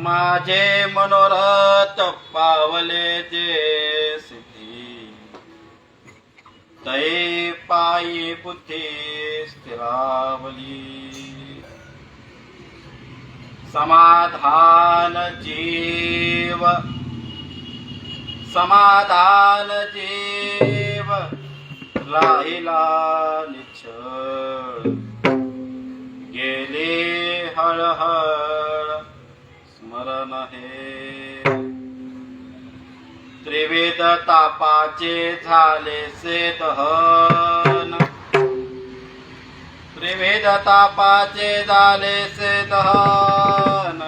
माझे मनोरथ पावले जे सिद्धी तै पायी बुद्धी स्थिरावली समाधान जीव राहिला निश्चळ गेले हळहळ स्मरण हे त्रिवेद तापाचे झालेसे दहन त्रिवेद तापाचे झालेसे दहन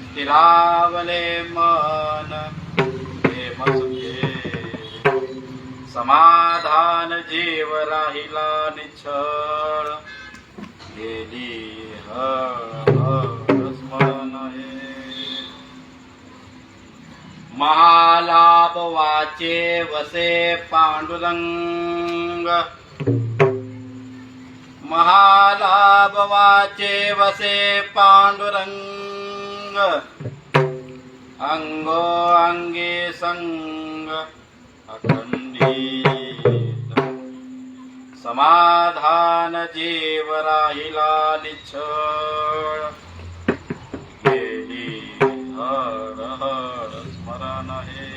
स्थिरावले मन समाधान जीव राहिला निश्चळ गेली स्मरण हे महालाभ वाचे वसे पांडुरंग महालाभ वाचे वसे पांडुरंग अंगो अंगे संग अखंडित समाधान जीव राहिला निश्चळ गेली हर हर स्मरण हे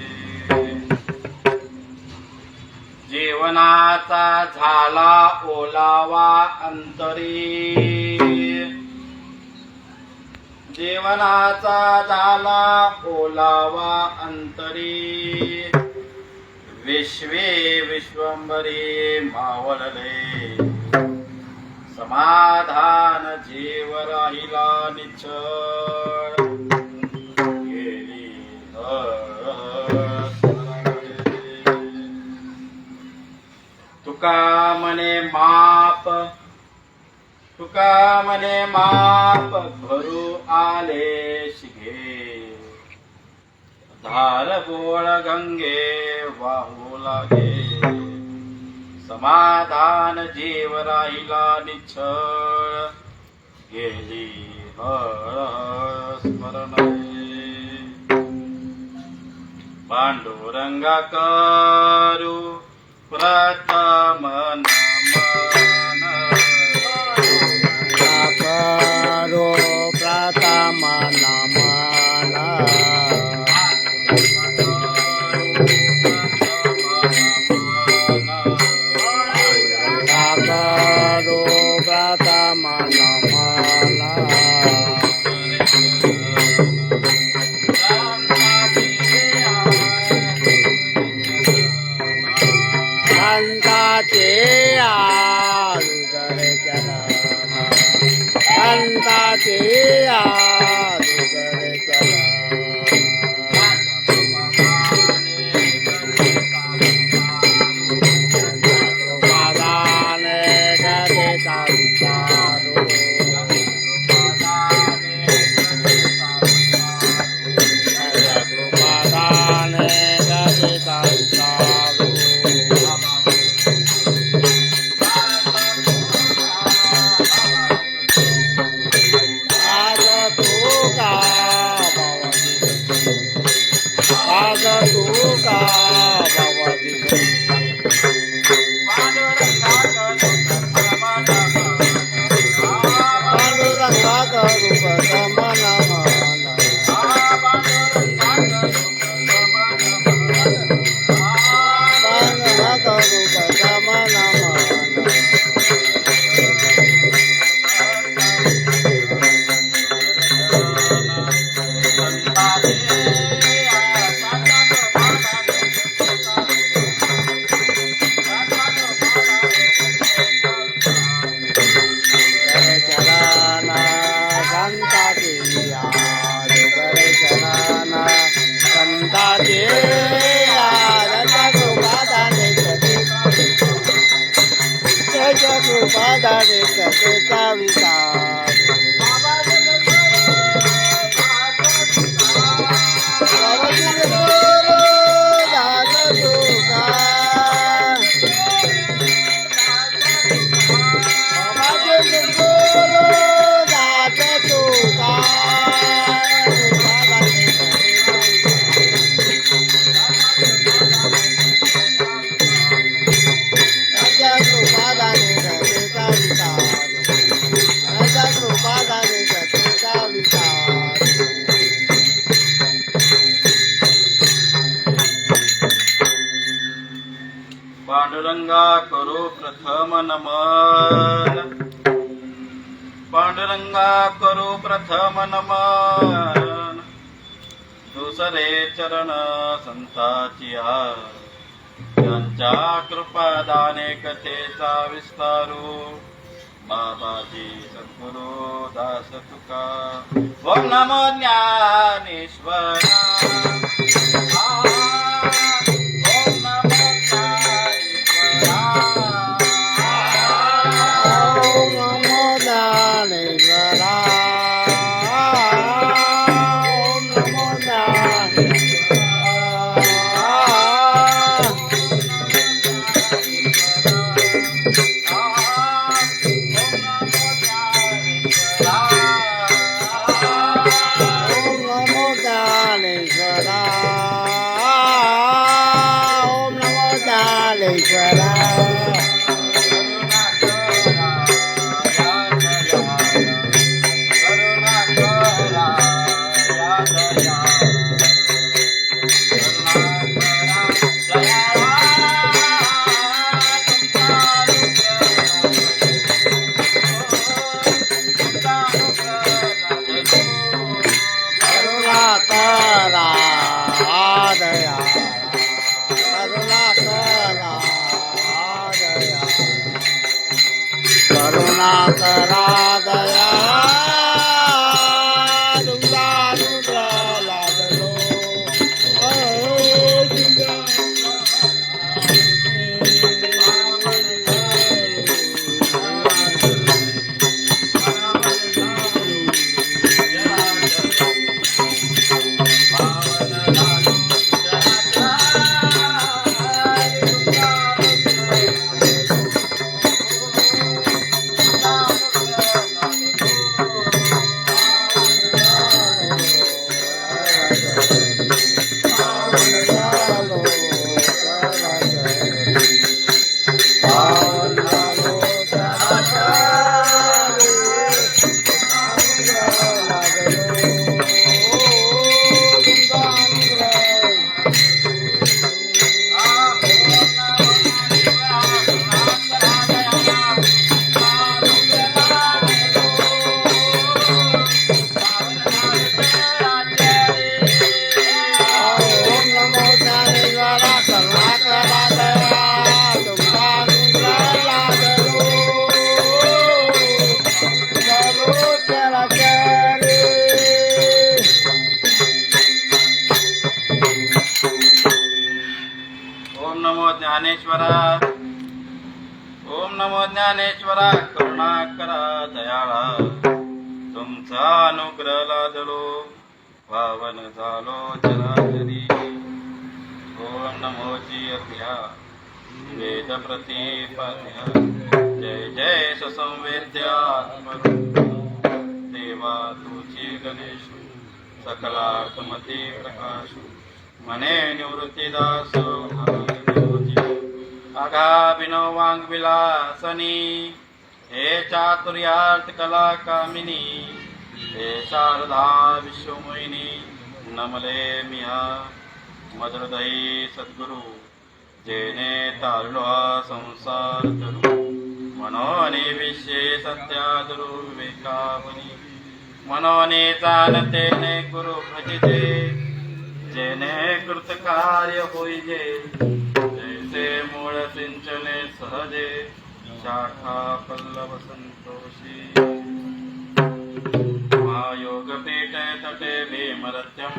जीवनाचा झाला ओलावा अंतरी जीवनाचा झाला ओलावा अंतरी विश्वे विश्वंभरी मावळले समाधान जीव राहिला निश्चळ गेली तुका म्हणे माप भरू आले शिघे धार बोळ गंगे वाहू लागे समाधान जीव राहिला निश्चळ गेली हळ स्मरण पांडुरंगा करू प्रथम नमन करो प्रथम नमन पांडुरंगा करू प्रथम नमन पांडुरंगा करू प्रथम नमन दुसरे चरण संताची त्यांच्या कृपादाने कथेचा विस्तारू बाबाजी सद्गुरु दास तुका ओम नमो ज्ञानेश्वरा ओम नमो ज्ञानेश्वरा ओम नमो ज्ञानेश्वरा ओम नमो ज्ञानेश्वरा ओम नमो ज्ञानेश्वरा करुणा करा दया तुमचा अनुग्रह लादलो ओम नमो ज्ञानेश्वरा ओम नमो ज्ञानेश्वरा करुणा करा दयाळा तुमचा अनुग्रह लादलो पावन झालो चराचरी ओम नमोची अभ्या वेद प्रतिपाद्या जय जय ससंवेद्यात्मरूप देवा तुझी गणेश सकलार्थमती प्रकाश मने निवृत्तीदास आगाभिनव वांग विलासनी हे चातुर्यार्थ कला कामिनी हे शारदा विश्वमोहिनी नमले मिहा मधुरदयी सद्गुरु जेने तारलो हा संसार धरू मनोने विषय सत्याधुरु विवेकावनी मनोने जाणतेने गुरु भजिते जेने कृत कार्य होईजे जैसे मूळ सिंचने सहजे शाखा पल्लव संतोषी महायोगपीठ तटे भीमरत्यम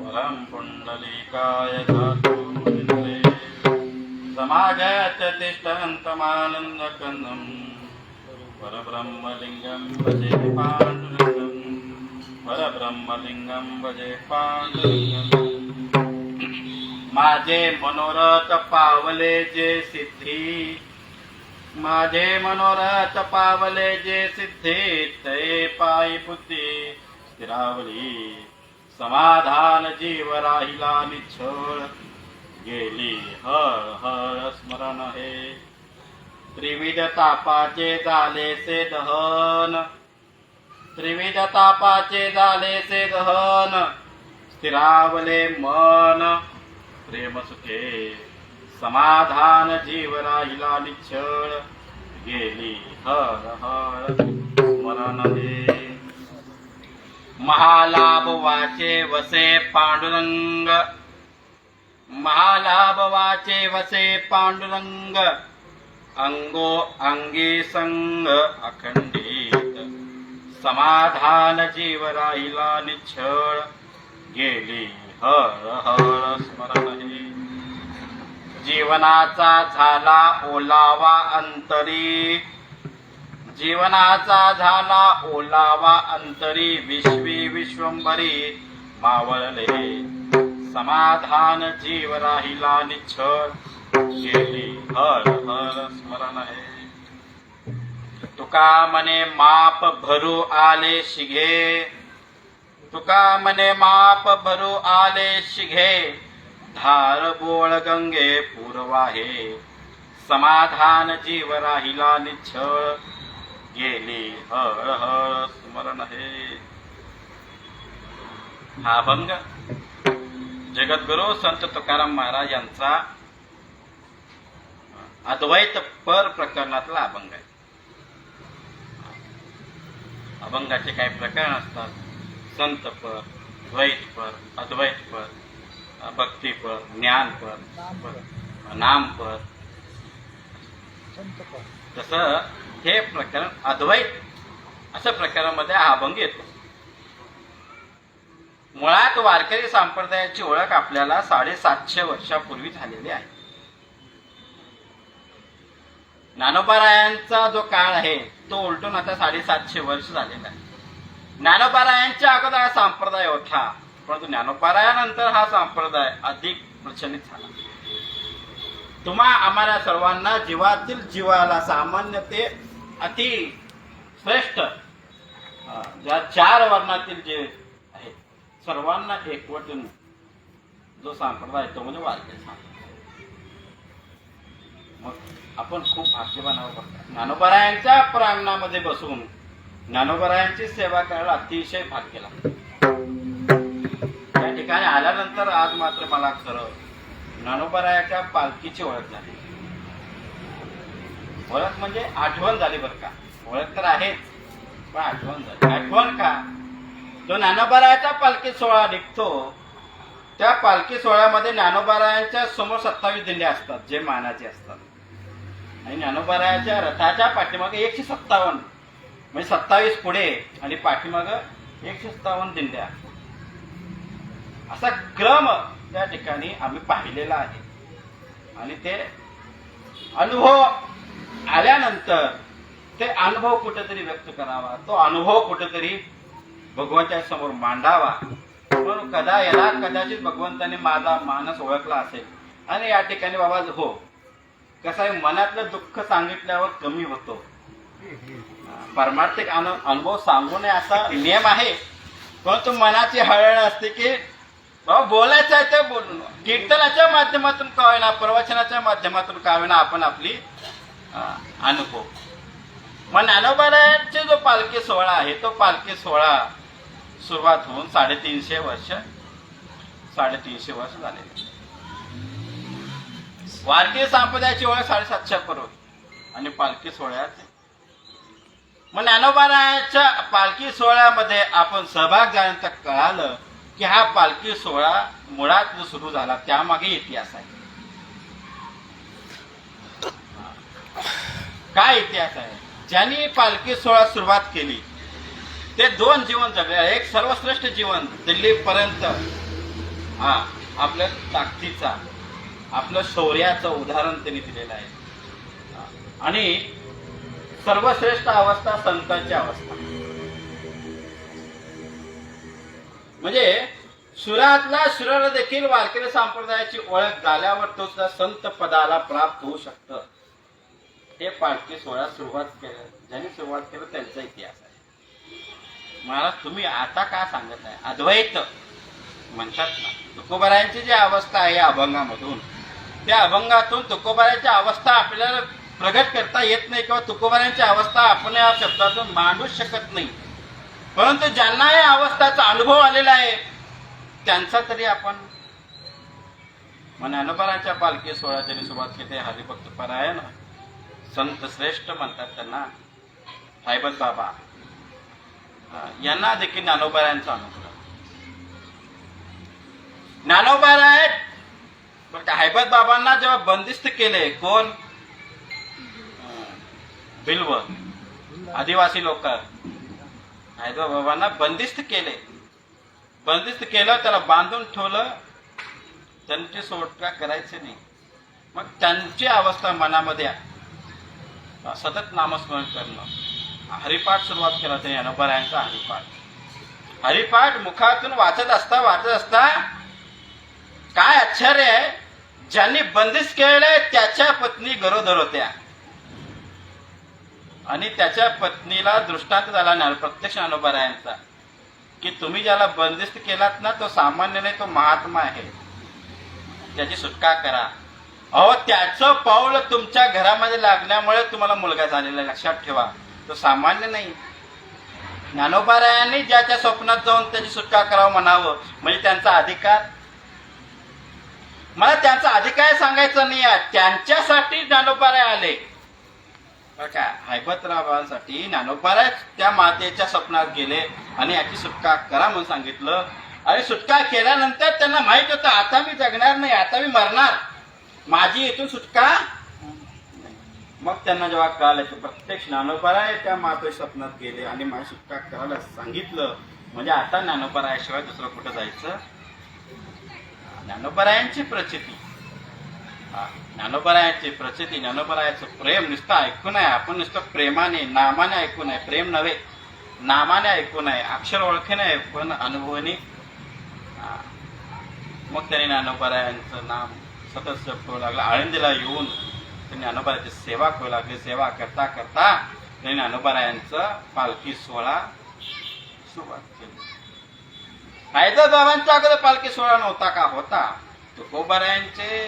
वरं पुंडलीकाय धातु मुनिनरे समागत तिष्ठन्तमानन्दकन्दं परब्रह्मलिङ्गं भजे पाण्डुरङ्गं परब्रह्मलिंगम भजे पांडुरंगम माझे मनोरथ पावले जे सिद्धी माझे मनोरथ पावले जे सिद्धी ते पायी बुद्धी स्थिरावली समाधान जीव राहिला निच्छळ गेली हळ हळ स्मरण हे त्रिविध तापाचे झाले से दहन त्रिविध तापाचे झाले से दहन स्थिरावले मन प्रेम सुखे समाधान जीव राहिला निश्चळ गेली हर हर स्मरण हे महालाभ वाचे वसे पांडुरंग महालाभ वाचे वसे पांडुरंग अंगो अंगी संग अखंडित समाधान जीव राहिला निश्चळ गेली हर हर स्मरण हे जीवनाचा झाला ओलावा अंतरी जीवनाचा झाला ओलावा अंतरी विश्वी विश्वंभरी मावळले समाधान जीव राहिला निश्चळ गेली हर हर स्मरण हे तुका मने माप भरू आले शिघे तुका मने माप भरू आले शिघे धार बोळ गंगे पूर्वाहे समाधान जीव राहिला निश्चळ गेली हर हर स्मरण हे हा अभंग जगद्गुरु संत तुकाराम महाराज यांचा अद्वैत पर प्रकरणातला अभंग आहे. अभंगाचे काही प्रकरण असतात. संत पर, द्वैत पर, अद्वैत पर, भक्ती पर, ज्ञान पर, नाम पर. तसं हे प्रकरण अद्वैत अशा प्रकारामध्ये हा अभंग येतो. मुळात वारकरी संप्रदायाची ओळख आपल्याला 750 वर्षापूर्वी झालेली आहे. ज्ञानोबारायांचा जो काळ आहे तो उलटून आता 750 वर्ष झालेला आहे. ज्ञानोबारायांच्या अगोदर हा संप्रदाय होता, परंतु ज्ञानोबारायानंतर हा संप्रदाय अधिक प्रचलित झाला. तुम्हा आम्हाला सर्वांना जीवातील जीवाला सामान्य ते अति श्रेष्ठ ज्या 4 वर्णातील जे आहेत सर्वांना एकवटून जो संप्रदाय तो म्हणजे वारकरी संप्रदाय. मग आपण खूप भाग्यवान आहोत. ज्ञानोबारायांच्या प्रांगणामध्ये बसून ज्ञानोबारायांची सेवा करायला अतिशय भाग्य लागतं. या ठिकाणी आल्यानंतर आज मात्र मला खरं ज्ञानोबारायाच्या पालखीची ओळख झाली. ओळख म्हणजे आठवण झाली बरं का. ओळख तर आहेच पण आठवण झाली. आठवण का? जो ज्ञानोबारायाचा पालखी सोहळा निघतो त्या पालखी सोहळ्यामध्ये ज्ञानोबारायांच्या समोर 27 दिंड्या असतात जे मानाचे असतात आणि ज्ञानोबारायाच्या रथाच्या पाठीमागे 157 म्हणजे 27 पुढे आणि पाठीमाग 157 दिंड्या असा क्रम त्या ठिकाणी आम्ही पाहिलेला आहे. आणि ते अनुभव आल्यानंतर ते अनुभव कुठेतरी व्यक्त करावा, तो अनुभव कुठेतरी भगवंताच्या समोर मांडावा. म्हणून कदाचित भगवंताने माझा मानस ओळखला असेल आणि या ठिकाणी बाबा हो कसं आहे मनातलं दुःख सांगितल्यावर कमी होतो. परमार्थिक अनुभव सांगू नये असा नियम आहे, परंतु मनाची हळहळ असते की बाबा बोलायचं आहे ते बोलून कीर्तनाच्या माध्यमातून का होईना प्रवचनाच्या माध्यमातून का होईना आपण आपली अनुभव. मग ज्ञानोबारायांचे जो पालखी सोहळा आहे तो पालखी सोहळा सुरुवात होऊन 350 वर्ष झालेले. वारकरी संप्रदायाची ओळख 750 पूर्वी आणि पालखी सोहळ्यात. मग ज्ञानोबारायांच्या पालखी सोहळ्यामध्ये आपण सहभाग झाल्यानंतर कळालं की हा पालखी सोहळा मुळात जो सुरू झाला त्यामागे इतिहास आहे. काय इतिहास आहे? ज्यांनी पालखी सोहळा सुरुवात केली ते 2 जीवन जगले. एक सर्वश्रेष्ठ जीवन दिल्लीपर्यंत आपल्या ताकदीचा आपलं शौर्याचं उदाहरण त्यांनी दिलेलं आहे. आणि सर्वश्रेष्ठ अवस्था संतांची अवस्था म्हणजे सुरातला शुराला देखील वारकरी संप्रदायाची ओळख झाल्यावर तो सुद्धा संत पदाला प्राप्त होऊ शकतं. हे पालखी सोहळा ज्यांनी सुरुवात केलं त्यांचा इतिहास आहे. महाराज तुम्ही आता का सांगत आहे? अद्वैत म्हणतात ना. तुकोबारायांची जी अवस्था आहे अभंगामधून त्या अभंगातून तुकोबारायांची अवस्था आपल्याला प्रगट करता येत नाही किंवा तुकोबारायांची अवस्था आपण या शब्दातून मांडूच शकत नाही. परंतु ज्यांना या अवस्थाचा अनुभव आलेला आहे त्यांचा तरी आपण मग ज्ञानोबारांच्या पालखी सोहळ्याची सुरुवात केली. हरिभक्त परायण संत श्रेष्ठ म्हणतात त्यांना, हैबत बाबा यांना देखील ज्ञानोबारांचा अनुग्रह. ज्ञानोबाराय बरं का, हैबत बाबांना जेव्हा बंदिस्त केले, कोण? बिल्व आदिवासी लोक हैदराबाद बाबांना बंदिस्त केले. बंदिस्त केलं, त्याला बांधून ठेवलं, त्यांची सुटका करायची नाही. मग त्यांची अवस्था मनामध्ये सतत नामस्मरण करणं, हरिपाठ सुरुवात केला त्यांनी, ज्ञानोबारायांचा हरिपाठ. हरिपाठ मुखातून वाचत असता काय आश्चर्य आहे, ज्यांनी बंदिस्त केले त्याच्या पत्नी गरोदर होत्या आणि त्याच्या पत्नीला दृष्टांत झाला प्रत्यक्ष ज्ञानोबारायांचा की तुम्ही ज्याला बंदिस्त केलात ना, तो सामान्य नाही, तो महात्मा आहे, त्याची सुटका करा. अहो, त्याचं पाऊल तुमच्या घरामध्ये लागल्यामुळे तुम्हाला मुलगा झालेला, लक्षात ठेवा, तो सामान्य नाही. ज्ञानोबारायांनी ज्याच्या स्वप्नात जाऊन त्याची सुटका करावं म्हणावं, म्हणजे त्यांचा अधिकार. मला त्यांचा अधिकार सांगायचा नाही आहे, त्यांच्यासाठी ज्ञानोबाराय आले बरं का. हैबतरावांसाठी ज्ञानोबाराय त्या मातेच्या स्वप्नात गेले आणि याची सुटका करा म्हणून सांगितलं. आणि सुटका केल्यानंतर त्यांना माहित होतं, आता मी जगणार नाही, आता मी मरणार, माझी इथून सुटका. मग त्यांना जेव्हा कळालं की प्रत्यक्ष ज्ञानोबाराय त्या मातेच्या स्वप्नात गेले आणि माझी सुटका करायला सांगितलं, म्हणजे आता ज्ञानोबारायाशिवाय दुसरं कुठं जायचं. ज्ञानोबारायांची प्रचिती, ज्ञानोबारायांची प्रचिती, ज्ञानोबारायाचं प्रेम नुसतं ऐकून आहे. आपण नुसतं प्रेमाने, नामाने ऐकून आहे, प्रेम नव्हे, नामाने ऐकून आहे, अक्षर ओळखीने ऐकून, अनुभवाने. मग त्याने ज्ञानोबारायांचं नाम सतत जपू लागला. आळंदीला येऊन त्यांनी ज्ञानोबारायांची सेवा करू लागली. सेवा करता करता त्यांनी ज्ञानोबारायांचं पालखी सोहळा सुरुवात केली. हैदराबाबांच्या अगोदर पालखी सोहळा नव्हता का? होता. तुकोबारायांचे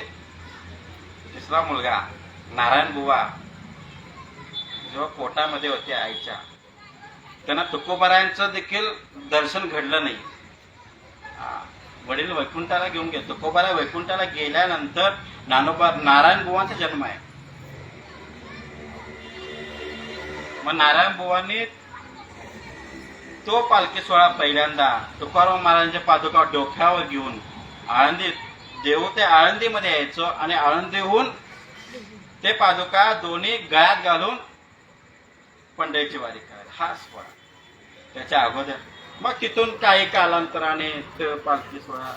तिसरा मुलगा नारायण बुवा जेव्हा पोटामध्ये होते आईच्या, त्यांना तुकोबारायांचं देखील दर्शन घडलं नाही. वडील वैकुंठाला घेऊन गेले. तुकोबाराय वैकुंठाला गेल्यानंतर नारायण बुवांचा जन्म आहे. मग नारायण बुवांनी तो पालखी सोहळा पहिल्यांदा तुकाराम महाराजांच्या पादुका डोक्यावर घेऊन आळंदीत, देऊ ते आळंदीमध्ये यायचो आणि आळंदीहून ते पादुका दोन्ही गळ्यात घालून पंढरीची वारी करायला, हा सोहळा. त्याच्या अगोदर मग तिथून काही कालांतराने पालखी सोहळा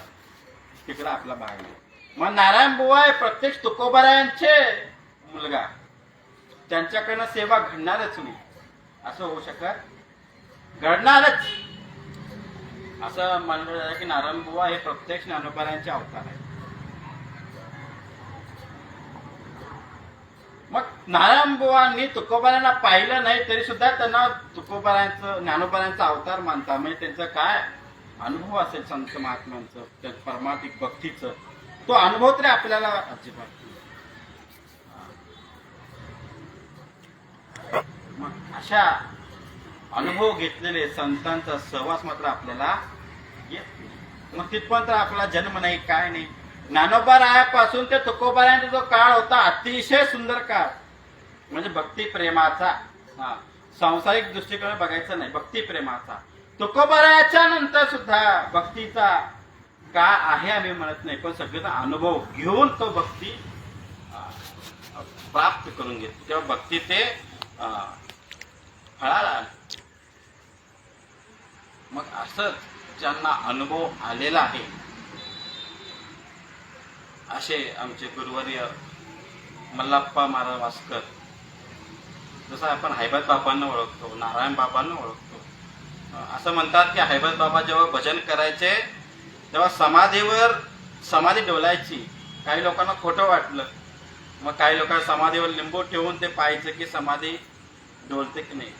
तिकडे आपला भाग आहे. मग नारायण बुवा प्रत्यक्ष तुकोबारायांचे मुलगा, त्यांच्याकडनं सेवा घडणारच नाही असं होऊ शकत, घडणारच असं म्हणलं जातं की नारायण बुवा हे प्रत्यक्ष ज्ञानोबारायांचे अवतार आहे. मग नारायण बुवांनी तुकोबारायांना पाहिलं नाही तरी सुद्धा त्यांना तुकोबारायांचं, ज्ञानोबारायांचा अवतार मानता. म्हणजे त्यांचा काय अनुभव असेल संत महात्म्यांचं, त्या परमार्थिक भक्तीचं, तो अनुभव तरी आपल्याला अजिबात. मग अशा अनुभव घेतलेले संतांचा सहवास मात्र आपल्याला येत नाही. मग तिथपर्यंत आपला जन्म नाही, काय नाही. ज्ञानोबारायापासून ते तुकोबारायांचा जो काळ होता अतिशय सुंदर काळ, म्हणजे भक्ती प्रेमाचा, सांसारिक दृष्टिकोन बघायचं नाही, भक्ती प्रेमाचा. तुकोबारायाच्या नंतर सुद्धा भक्तीचा का आहे आम्ही म्हणत नाही, पण सगळ्यांचा अनुभव घेऊन तो भक्ती प्राप्त करून घेतो, तेव्हा भक्ती ते फळाला. मग असंच ज्यांना अनुभव आलेला आहे असे आमचे गुरुवर्य मल्लाप्पा महाराज वास्कर, जसं आपण हैबत बाबांना ओळखतो, नारायण बाबांना ओळखतो. असं म्हणतात की हैबत बाबा जेव्हा भजन करायचे तेव्हा समाधीवर समाधी डोलायची. काही लोकांना खोटं वाटलं, मग काही लोकांना समाधीवर लिंबू ठेवून ते पाहायचं की समाधी डोलते की नाही.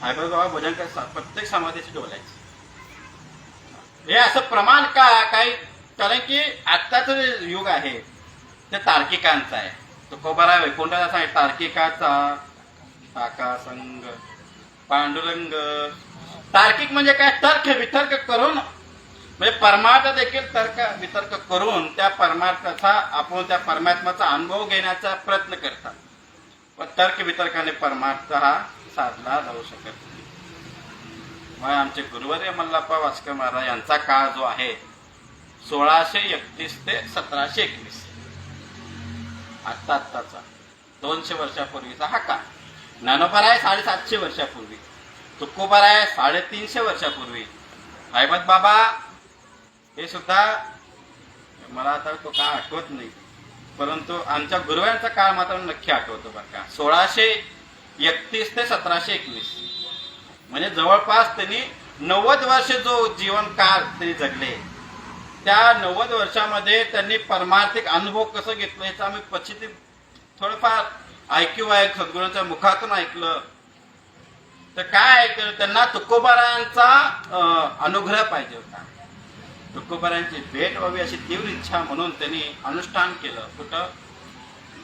हैबत बाबा भजन करतात, प्रत्येक समाधीची डोलायची. हे असं प्रमाण का काही, कारण की आत्ताच जे युग आहे ते तार्किकांचं आहे. तुकोबाराय वैकुंठाला सांगितलं तार्किकाचा ताका संग पांडुरंग. तार्किक म्हणजे काय? तर्क वितर्क करून म्हणजे परमार्थ देखील तर्क वितर्क करून त्या परमार्थाचा आपण त्या परमात्म्याचा अनुभव घेण्याचा प्रयत्न करतात. पण तर्क वितर्काने परमार्थ हा साधला जाऊ शकत नाही. मग आमचे गुरुवर्य मल्लप्पा वास्कर महाराज यांचा काळ जो आहे 1631 ते 1721, आत्ताचा 200 वर्षापूर्वीचा हा काळ. ज्ञानोबराय 750 वर्षापूर्वी, तुकोबराय 350 वर्षापूर्वी, अहमद बाबा हे सुद्धा मला आता तो काळ आठवत नाही, परंतु आमच्या गुरुवांचा काळ मात्र नक्की आठवतो बरं का. 1631 ते 1721 म्हणजे जवळपास त्यांनी 90 वर्ष जो जीवन काळ त्यांनी जगले. त्या 90 वर्षामध्ये त्यांनी परमार्थिक अनुभव कसं घेतलं याचं आम्ही पश्चिती थोडंफार ऐकू आहे, सद्गुरूंच्या मुखातून ऐकलं. तर काय ऐकलं, त्यांना तुकोबारायांचा अनुग्रह पाहिजे होता. तुकोबारायांची भेट व्हावी अशी तीव्र इच्छा म्हणून त्यांनी अनुष्ठान केलं. कुठं?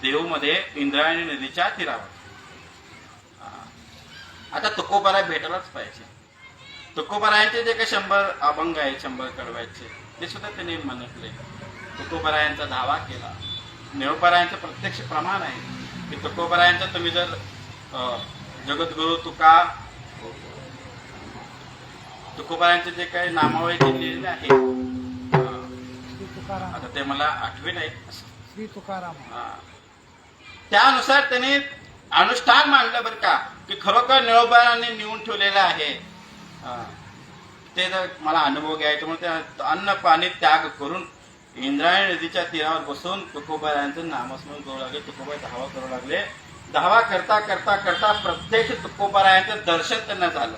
देहूमध्ये इंद्रायणी नदीच्या तीरावर. आता तुकोबाराय भेटायलाच पाहिजे. तुकोबारायांचे जे काही 100 अभंग आहेत, 100 कडव्याचे, ते सुद्धा त्यांनी म्हणतले. तुकोबारायांचा धावा केला. निळोबारायांचं प्रत्यक्ष प्रमाण आहे की तुकोबारायांचं तुम्ही जर जगद्गुरु तुकोबारायांचे जे काही नामावळी दिलेले आहे, आता ते मला आठवे नाही, श्री तुकाराम, त्यानुसार त्यांनी अनुष्ठान मांडलं बरं का, की खरोखर निळोबारांनी नेऊन ठेवलेलं आहे. ते जर मला अनुभव घ्यायचा म्हणून ते अन्न पाणी त्याग करून इंद्रायणी नदीच्या तीरावर बसून तुकोबारायांचं नामस्मरण करू लागले. तुकोबाई धावा करू लागले. धावा करता करता करता प्रत्यक्ष तुकोबारायांचं दर्शन त्यांना झालं.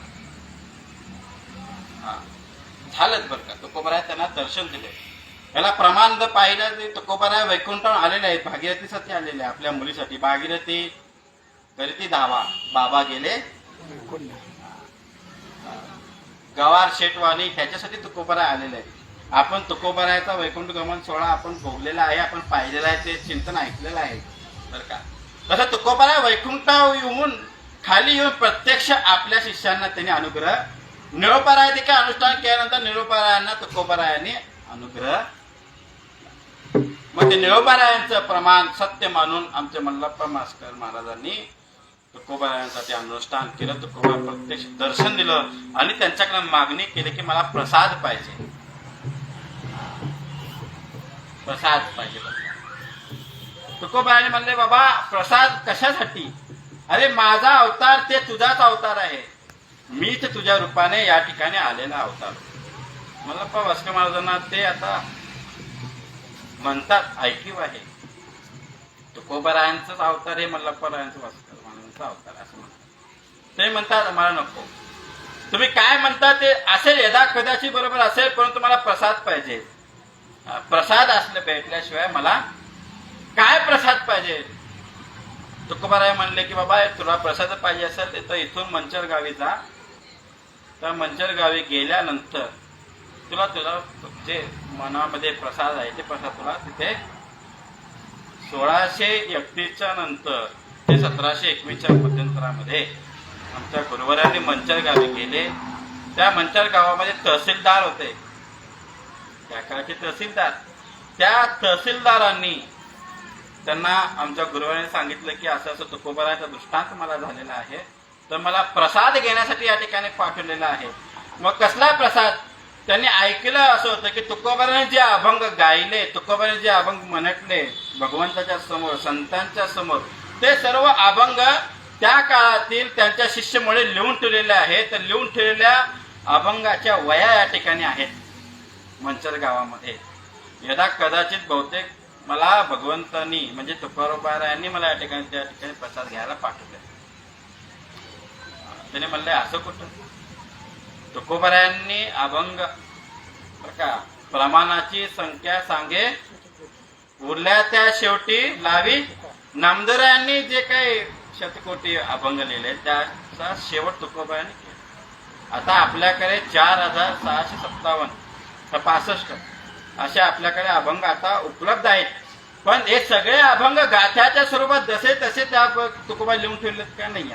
झालंच बरं का. तुकोबाराय त्यांना दर्शन दिले. याला प्रमाण जर पाहिलं तर तुकोबाराय वैकुंठावर आलेले आहेत, भागीरथीसाठी आलेले आहे आपल्या मुलीसाठी. भागीरथी करीती धावा, बाबा गेले गवार शेटवाणी, ह्याच्यासाठी तुकोबाराय आलेले आहे. आपण तुकोबारायचा वैकुंठ गमन सोहळा आपण भोगलेला आहे, आपण पाहिलेला आहे, ते चिंतन ऐकलेलं आहे बरं का. तसं तुकोबाराय वैकुंठावर येऊन खाली येऊन प्रत्यक्ष आपल्या शिष्यांना त्यांनी अनुग्रह, निळोबाराय देखील अनुष्ठान केल्यानंतर निळोबारायांना तुकोबारायांनी अनुग्रह. मग ते निळोबारायांचं प्रमाण सत्य मानून आमचे मल्लप्पा मास्कर महाराजांनी तुकोबारायांसाठी अनुष्ठान केलं. तुकोबा प्रत्यक्ष दर्शन दिलं आणि त्यांच्याकडे मागणी केली की मला प्रसाद पाहिजे, प्रसाद पाहिजे. तुकोबारायांनी म्हणले बाबा प्रसाद कशासाठी? अरे माझा अवतार ते तुझाच अवतार आहे, मीच तुझ्या रूपाने या ठिकाणी आलेला अवतार. मल्लप्पा वास्कर महाराजांना ते आता म्हणतात ऐकीव आहे, तुकोबारायांचाच अवतार हे मल्लप्पारायांचं वास्कर महाराजांचा अवतार असं म्हणतात. ते म्हणतात मला नको, तुम्ही काय म्हणता ते असेल, यदा कदाचित बरोबर असेल, परंतु मला प्रसाद पाहिजे. प्रसाद असले भेटल्याशिवाय मला काय प्रसाद पाहिजे? तुकोबाराय म्हणले की बाबा तुला प्रसाद पाहिजे असेल तर इथून मंचर गावी जा. तर मंचर गावी गेल्यानंतर तुला जे मनामध्ये प्रसाद आहे ते प्रसाद तुला तिथे 1631 नंतर ते 1721 मध्यंतरामध्ये आमच्या गुरुवारांनी मंचर गावी गेले. त्या मंचर गावामध्ये तहसीलदार होते, त्या काळचे तहसीलदार. त्या तहसीलदारांनी त्यांना आमच्या गुरुवारांनी सांगितलं की असं असं तुकोबारायांचा दृष्टांत मला झालेला आहे, तर मला प्रसाद घेण्यासाठी या ठिकाणी पाठवलेला आहे. मग कसला प्रसाद? त्यांनी ऐकलं असं होतं की तुकोबारांनी जे अभंग गायले, तुकोबारांनी जे अभंग म्हणटले भगवंताच्या समोर, संतांच्या समोर, ते सर्व अभंग त्या काळातील त्यांच्या शिष्यमुळे लिहून ठेवलेले आहेत. तर लिहून ठेवलेल्या अभंगाच्या वया या ठिकाणी आहेत मंचर गावामध्ये. यदा कदाचित बहुतेक मला भगवंतांनी म्हणजे तुकोबारायांनी मला या ठिकाणी त्या ठिकाणी प्रसाद घ्यायला पाठवले. त्याने म्हणले असं कुठं? तुकोबारायांनी अभंग का प्रमाणाची संख्या सांगे, उरल्या त्या शेवटी लावी. नामदेवरायांनी जे काही शतकोटी अभंग लिहिले त्याचा शेवट तुकोबारायांनी केला. आता आपल्याकडे 4657 असे आपल्याकडे अभंग आता उपलब्ध आहेत. पण हे सगळे अभंग गाथ्याच्या स्वरूपात जसे तसे त्या तुकोबा लिहून ठेवलेत का नाही?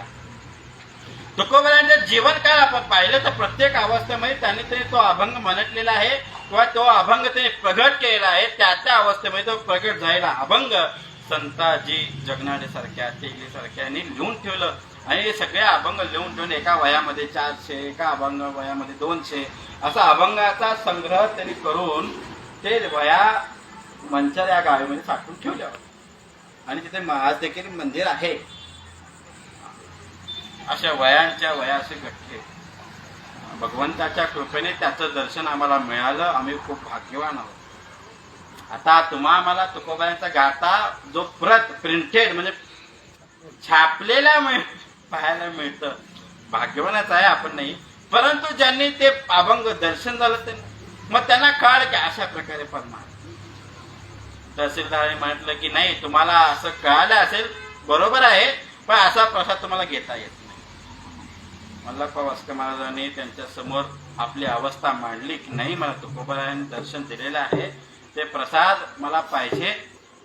तुकोबारायांचे जीवन काय आपण पाहिलं तर प्रत्येक अवस्थेमध्ये त्यांनी तो अभंग म्हणटलेला आहे. किंवा तो अभंग त्याने प्रगट केलेला आहे, त्या अवस्थेमध्ये तो प्रगट झालेला अभंग संताजी जगनाडे सारख्या तेली सारख्यांनी लिहून ठेवलं. आणि हे सगळे अभंग लिहून ठेवून एका वयामध्ये 400, एका अभंग वयामध्ये 200 असा अभंगाचा संग्रह त्यांनी करून ते वया मंचर या गावामध्ये साठवून ठेवलं. आणि तिथे आज देखील मंदिर आहे. अशा वयांच्या वया असे घटले. भगवंताच्या कृपेने त्याचं दर्शन आम्हाला मिळालं. आम्ही खूप भाग्यवान आहोत. आता आम्हाला तुकोबांचा गाथा जो प्रिंटेड म्हणजे छापलेला पाहायला मिळतं, भाग्यवानच आहे आपण नाही. परंतु ज्यांनी ते अभंग दर्शन झालं ते मग त्यांना कळलं की अशा प्रकारे परमात्मा. तहसीलदारांनी म्हटलं की नाही, तुम्हाला असं कळालं असेल बरोबर आहे, पण असा प्रसाद तुम्हाला घेता येत नाही. मल्लप्पा वास्कर महाराजांनी त्यांच्या समोर आपली अवस्था मांडली की नाही, मला तुकोबारायांनी दर्शन दिलेलं आहे, ते प्रसाद मला पाहिजे,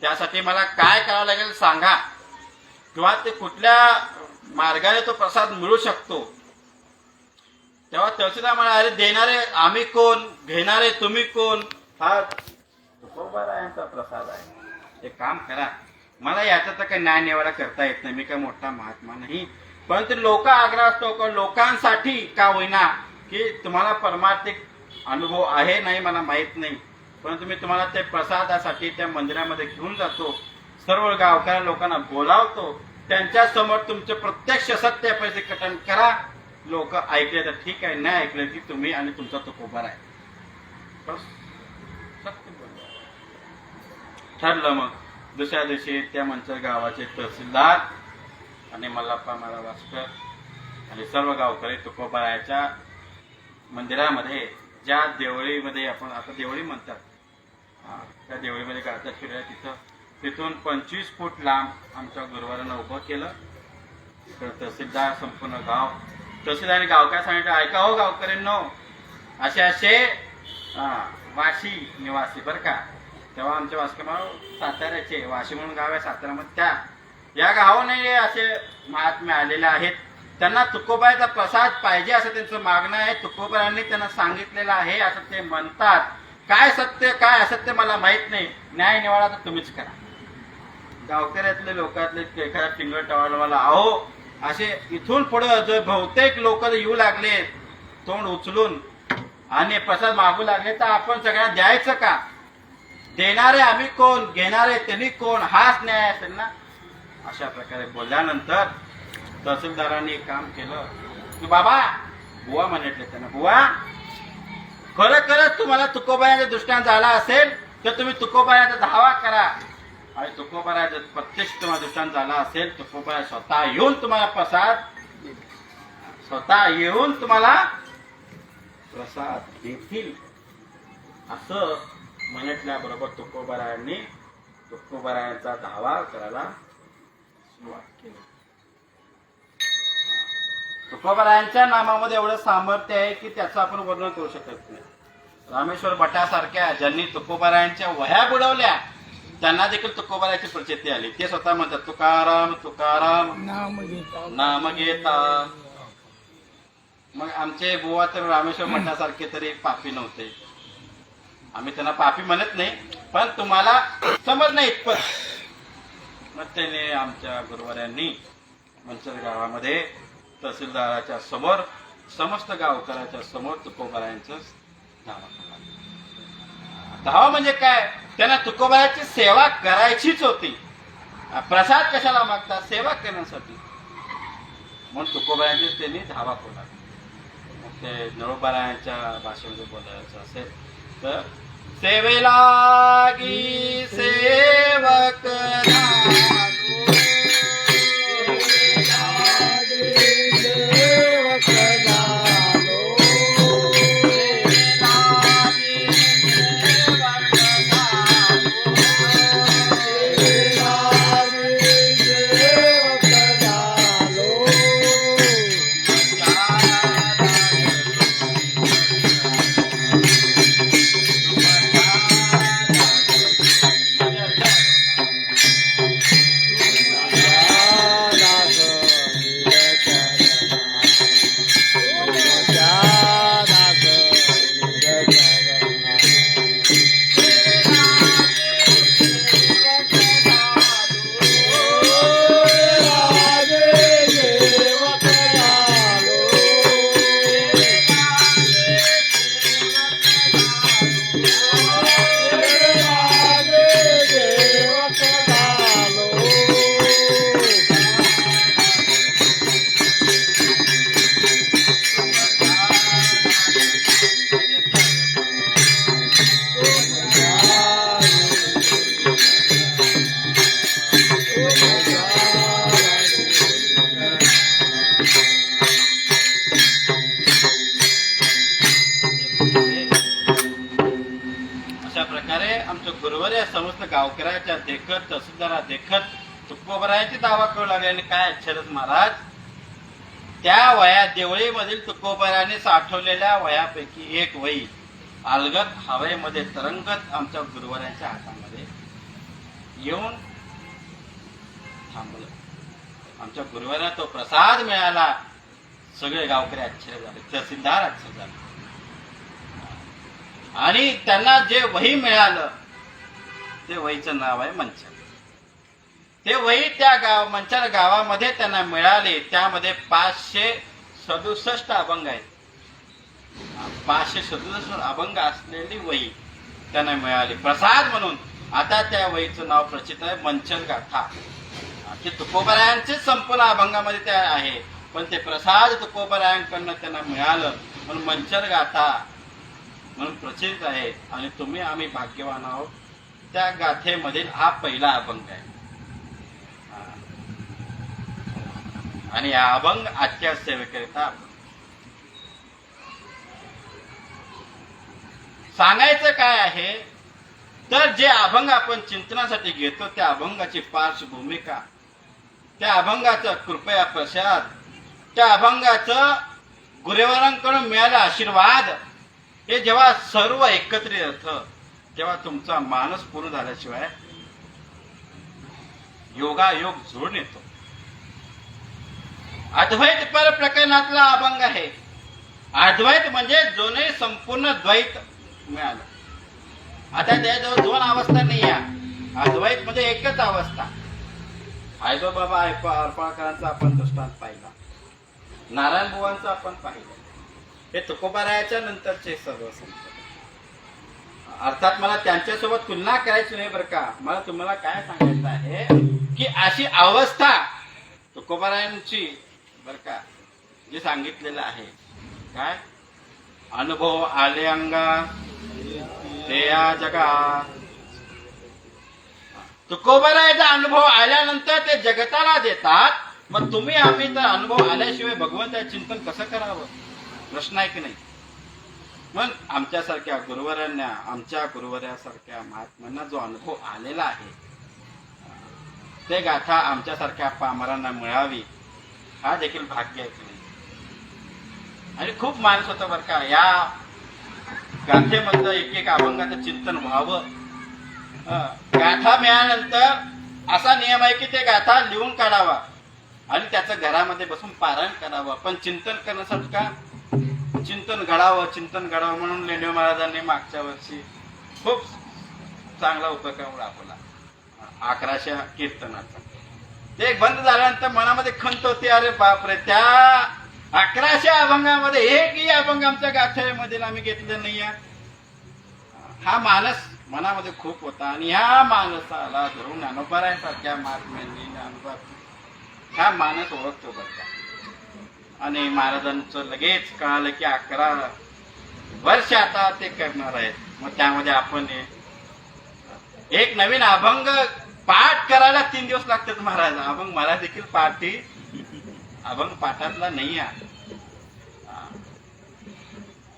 त्यासाठी मला काय करावं लागेल सांगा, किंवा ते कुठल्या मार्गाने तो प्रसाद मिळू शकतो. तेव्हा तहसीलदार म्हणाले, देणारे आम्ही कोण, घेणारे तुम्ही कोण, हा तुकोबारायांचा प्रसाद आहे. एक काम करा, मला याचा तर काही न्याय निवाडा करता येत नाही, मी काय मोठा महात्मा नाही, परंतु लोक आग्रह असतो लोकांसाठी का होईना की तुम्हाला परमार्थिक अनुभव आहे नाही मला माहित नाही, परंतु मी तुम्हाला ते प्रसादासाठी त्या मंदिरामध्ये घेऊन जातो, सर्व गावकऱ्या लोकांना बोलावतो, त्यांच्या समोर तुमचे प्रत्यक्ष सत्य प्रतिकटन करा. लोक ऐकले तर ठीक आहे, नाही ऐकले की तुम्ही आणि तुमचा तुकोबार आहे. बस सत्य बोललो. ठरलं. मग दुसऱ्या दिवशी त्या मंचर गावाचे तहसीलदार आणि मल्लप्पा महाराज वास्कर आणि सर्व गावकरी तुकोबारायाच्या मंदिरामध्ये, ज्या देवळीमध्ये आपण आता देवळी म्हणतात, त्या देवळीमध्ये गाथा फिरल्या तिथून 25 फूट लांब आमच्या गुरुवारांना उभं केलं. इकडं तहसीलदार, संपूर्ण गाव, तहसीलदारांनी गावकऱ्या सांगितलं, ऐका हो गावकऱ्यांनो, असे वाशी निवासी बरं का. तेव्हा आमचे वास्कर महाराज साताऱ्याचे, वाशी म्हणून गाव आहे साताऱ्यामध्ये, त्या या गावाने असे महात्मे आलेले आहेत, त्यांना तुकोबाराचा प्रसाद पाहिजे असं त्यांचं मागणं आहे. तुकोबारांनी त्यांना सांगितलेलं आहे असं ते म्हणतात. काय सत्य काय असत्य मला माहित नाही, न्याय निवाडा तर तुम्हीच करा. गावकऱ्यातले लोकातले एखादा टिंगळ टवाळवाला, अहो असे इथून पुढे जो बहुतेक लोक येऊ लागले तोंड उचलून आणि प्रसाद मागू लागले, तर आपण सगळ्यांना द्यायचं का? देणारे आम्ही कोण, घेणारे त्यांनी कोण, हाच न्याय असेल ना. अशा प्रकारे बोलल्यानंतर तहसीलदारांनी एक काम केलं की बाबा, बुवा म्हटले त्यांना, बुवा खरंच तुम्हाला तुकोबाराचा दृष्टांत झाला असेल तर तुम्ही तुकोबाराचा धावा करा. आणि तुकोबाराचा प्रत्यक्ष तुम्हाला दृष्टांत झाला असेल, तुकोबारा स्वतः येऊन तुम्हाला प्रसाद देतील असं म्हटल्याबरोबर तुकोबारायांनी तुकोबारायांचा धावा करायला सुरुवात केली. तुकोबारायांच्या नामामध्ये एवढं सामर्थ्य आहे की त्याचं आपण वर्णन करू शकत नाही. रामेश्वर भटासारख्या ज्यांनी तुकोबारायांच्या वह्या बुडवल्या, त्यांना देखील तुकोबाराची प्रचिती आली. ते स्वतः म्हणतात, तुकाराम तुकाराम नाम घेता. मग आमचे बुवा तर रामेश्वर भटासारखे तरी पापी नव्हते. आम्ही त्यांना पापी म्हणत नाही, पण तुम्हाला समज नाही इतपत. मग त्याने आमच्या गुरुवाऱ्यांनी मंचर गावामध्ये तहसीलदाराच्या समोर, समस्त गावकऱ्याच्या समोर तुकोबारायांचं धावा केला. धावा म्हणजे काय, त्यांना तुकोबाराची सेवा करायचीच होती. प्रसाद कशाला मागतात, सेवा करण्यासाठी. म्हणून तुकोबारायांची त्यांनी धावा केला. मग ते नळोबारायांच्या भाषेमध्ये बोलायचं असेल तर, सेवेलागी सेवक गावकऱ्याच्या देखत तहसीलदारा देखत तुकोबरायाची दावा करू लागले. आणि काय आश्चर्यच महाराज, त्या वया देवळीमधील तुकोबरायाने साठवलेल्या वयापैकी एक वही अलगद हवेमध्ये तरंगत आमच्या गुरुवारांच्या हातामध्ये येऊन थांबलं. आमच्या गुरुवारांना तो प्रसाद मिळाला. सगळे गावकरी आश्चर्य झाले, तहसीलदार आश्चर्य झाले. आणि त्यांना जे वही मिळालं ते वहीचं नाव आहे मंचर. ते वही त्या मंचर गावामध्ये त्यांना मिळाले. त्यामध्ये 567 अभंग आहेत. 567 अभंग असलेली वही त्यांना मिळाली प्रसाद म्हणून. आता त्या वहीचं नाव प्रचित आहे मंचर गाथा. ते तुकोबरायांचे संपूर्ण अभंगामध्ये ते आहे, पण ते प्रसाद तुकोबरायांकडनं त्यांना मिळालं म्हणून मंचर गाथा म्हणून प्रचित आहे. आणि तुम्ही आम्ही भाग्यवान आहोत. त्या गाथेमधील हा पहिला अभंग आहे. आणि हा अभंग आजच्या सेवेकरिता सांगायचं काय आहे तर जे अभंग आपण चिंतनासाठी घेतो त्या अभंगाची पार्श्वभूमिका, त्या अभंगाचा कृपया प्रसाद, त्या अभंगाचं गुरुवरांकडून मिळाला आशीर्वाद, हे जेव्हा सर्व एकत्रित येतं तेव्हा तुमचा मानस पूर्ण झाल्याशिवाय योगायोग जोडून येतो. अद्वैत पर प्रकरणातला अभंग आहे. अद्वैत म्हणजे जोने संपूर्ण द्वैत मिळालं. आता त्याजवळ दोन अवस्था नाही आहे. अद्वैत म्हणजे एकच अवस्था. आयदो बाबा अर्पणकरांचा आपण दृष्टांत पाहिला, नारायण बुवांचा आपण पाहिलं. हे तुकोबारायाच्या नंतरचे सर्व संत. अर्थात मला त्यांच्यासोबत तुलना करायची नाही बरं का. मला तुम्हाला काय सांगायचं आहे की अशी अवस्था तुकोबारायांची बरं का जे सांगितलेलं आहे. काय अनुभव आले अंगा ते या जगा. तुकोबारायाचा अनुभव आल्यानंतर ते जगताला देतात. मग तुम्ही आम्ही तर अनुभव आल्याशिवाय भगवंताचे चिंतन कसं करावं प्रश्न आहे की नाही. मग आमच्यासारख्या गुरुवरांना, आमच्या गुरुवरासारख्या महात्म्यांना जो अनुभव आलेला आहे ते गाथा आमच्यासारख्या पामरांना मिळावी हा देखील भाग्य आहे की नाही. आणि खूप माणूस होतं बरं का. या गाथेमधलं एक एक अभंगाचं चिंतन व्हावं. गाथा मिळाल्यानंतर असा नियम आहे की ते गाथा लिहून काढावा आणि त्याचं घरामध्ये बसून पारायण करावं. पण चिंतन करण्यासाठी का चिंतन घडावं म्हणून लेंडवे महाराजांनी मागच्या वर्षी खूप चांगला उपक्रम राबवला 1100 कीर्तनाचा. ते बंद झाल्यानंतर मनामध्ये खंत होती, अरे बापरे त्या 1100 अभंगामध्ये एकही अभंग आमच्या गाथेमधील आम्ही घेतलं नाही. हा मानस मनामध्ये खूप होता. आणि ह्या मानसाला धरून ज्ञानोबारायांसारख्या महात्म्यांनी हा मानस ओळखतो बरं का. आणि महाराजांचं लगेच कळालं की 11 वर्ष आता ते करणार आहेत. मग त्यामध्ये आपण एक नवीन अभंग पाठ करायला 3 दिवस लागतात महाराज. अभंग मला देखील पाठी अभंग पाठातला नाही आहे,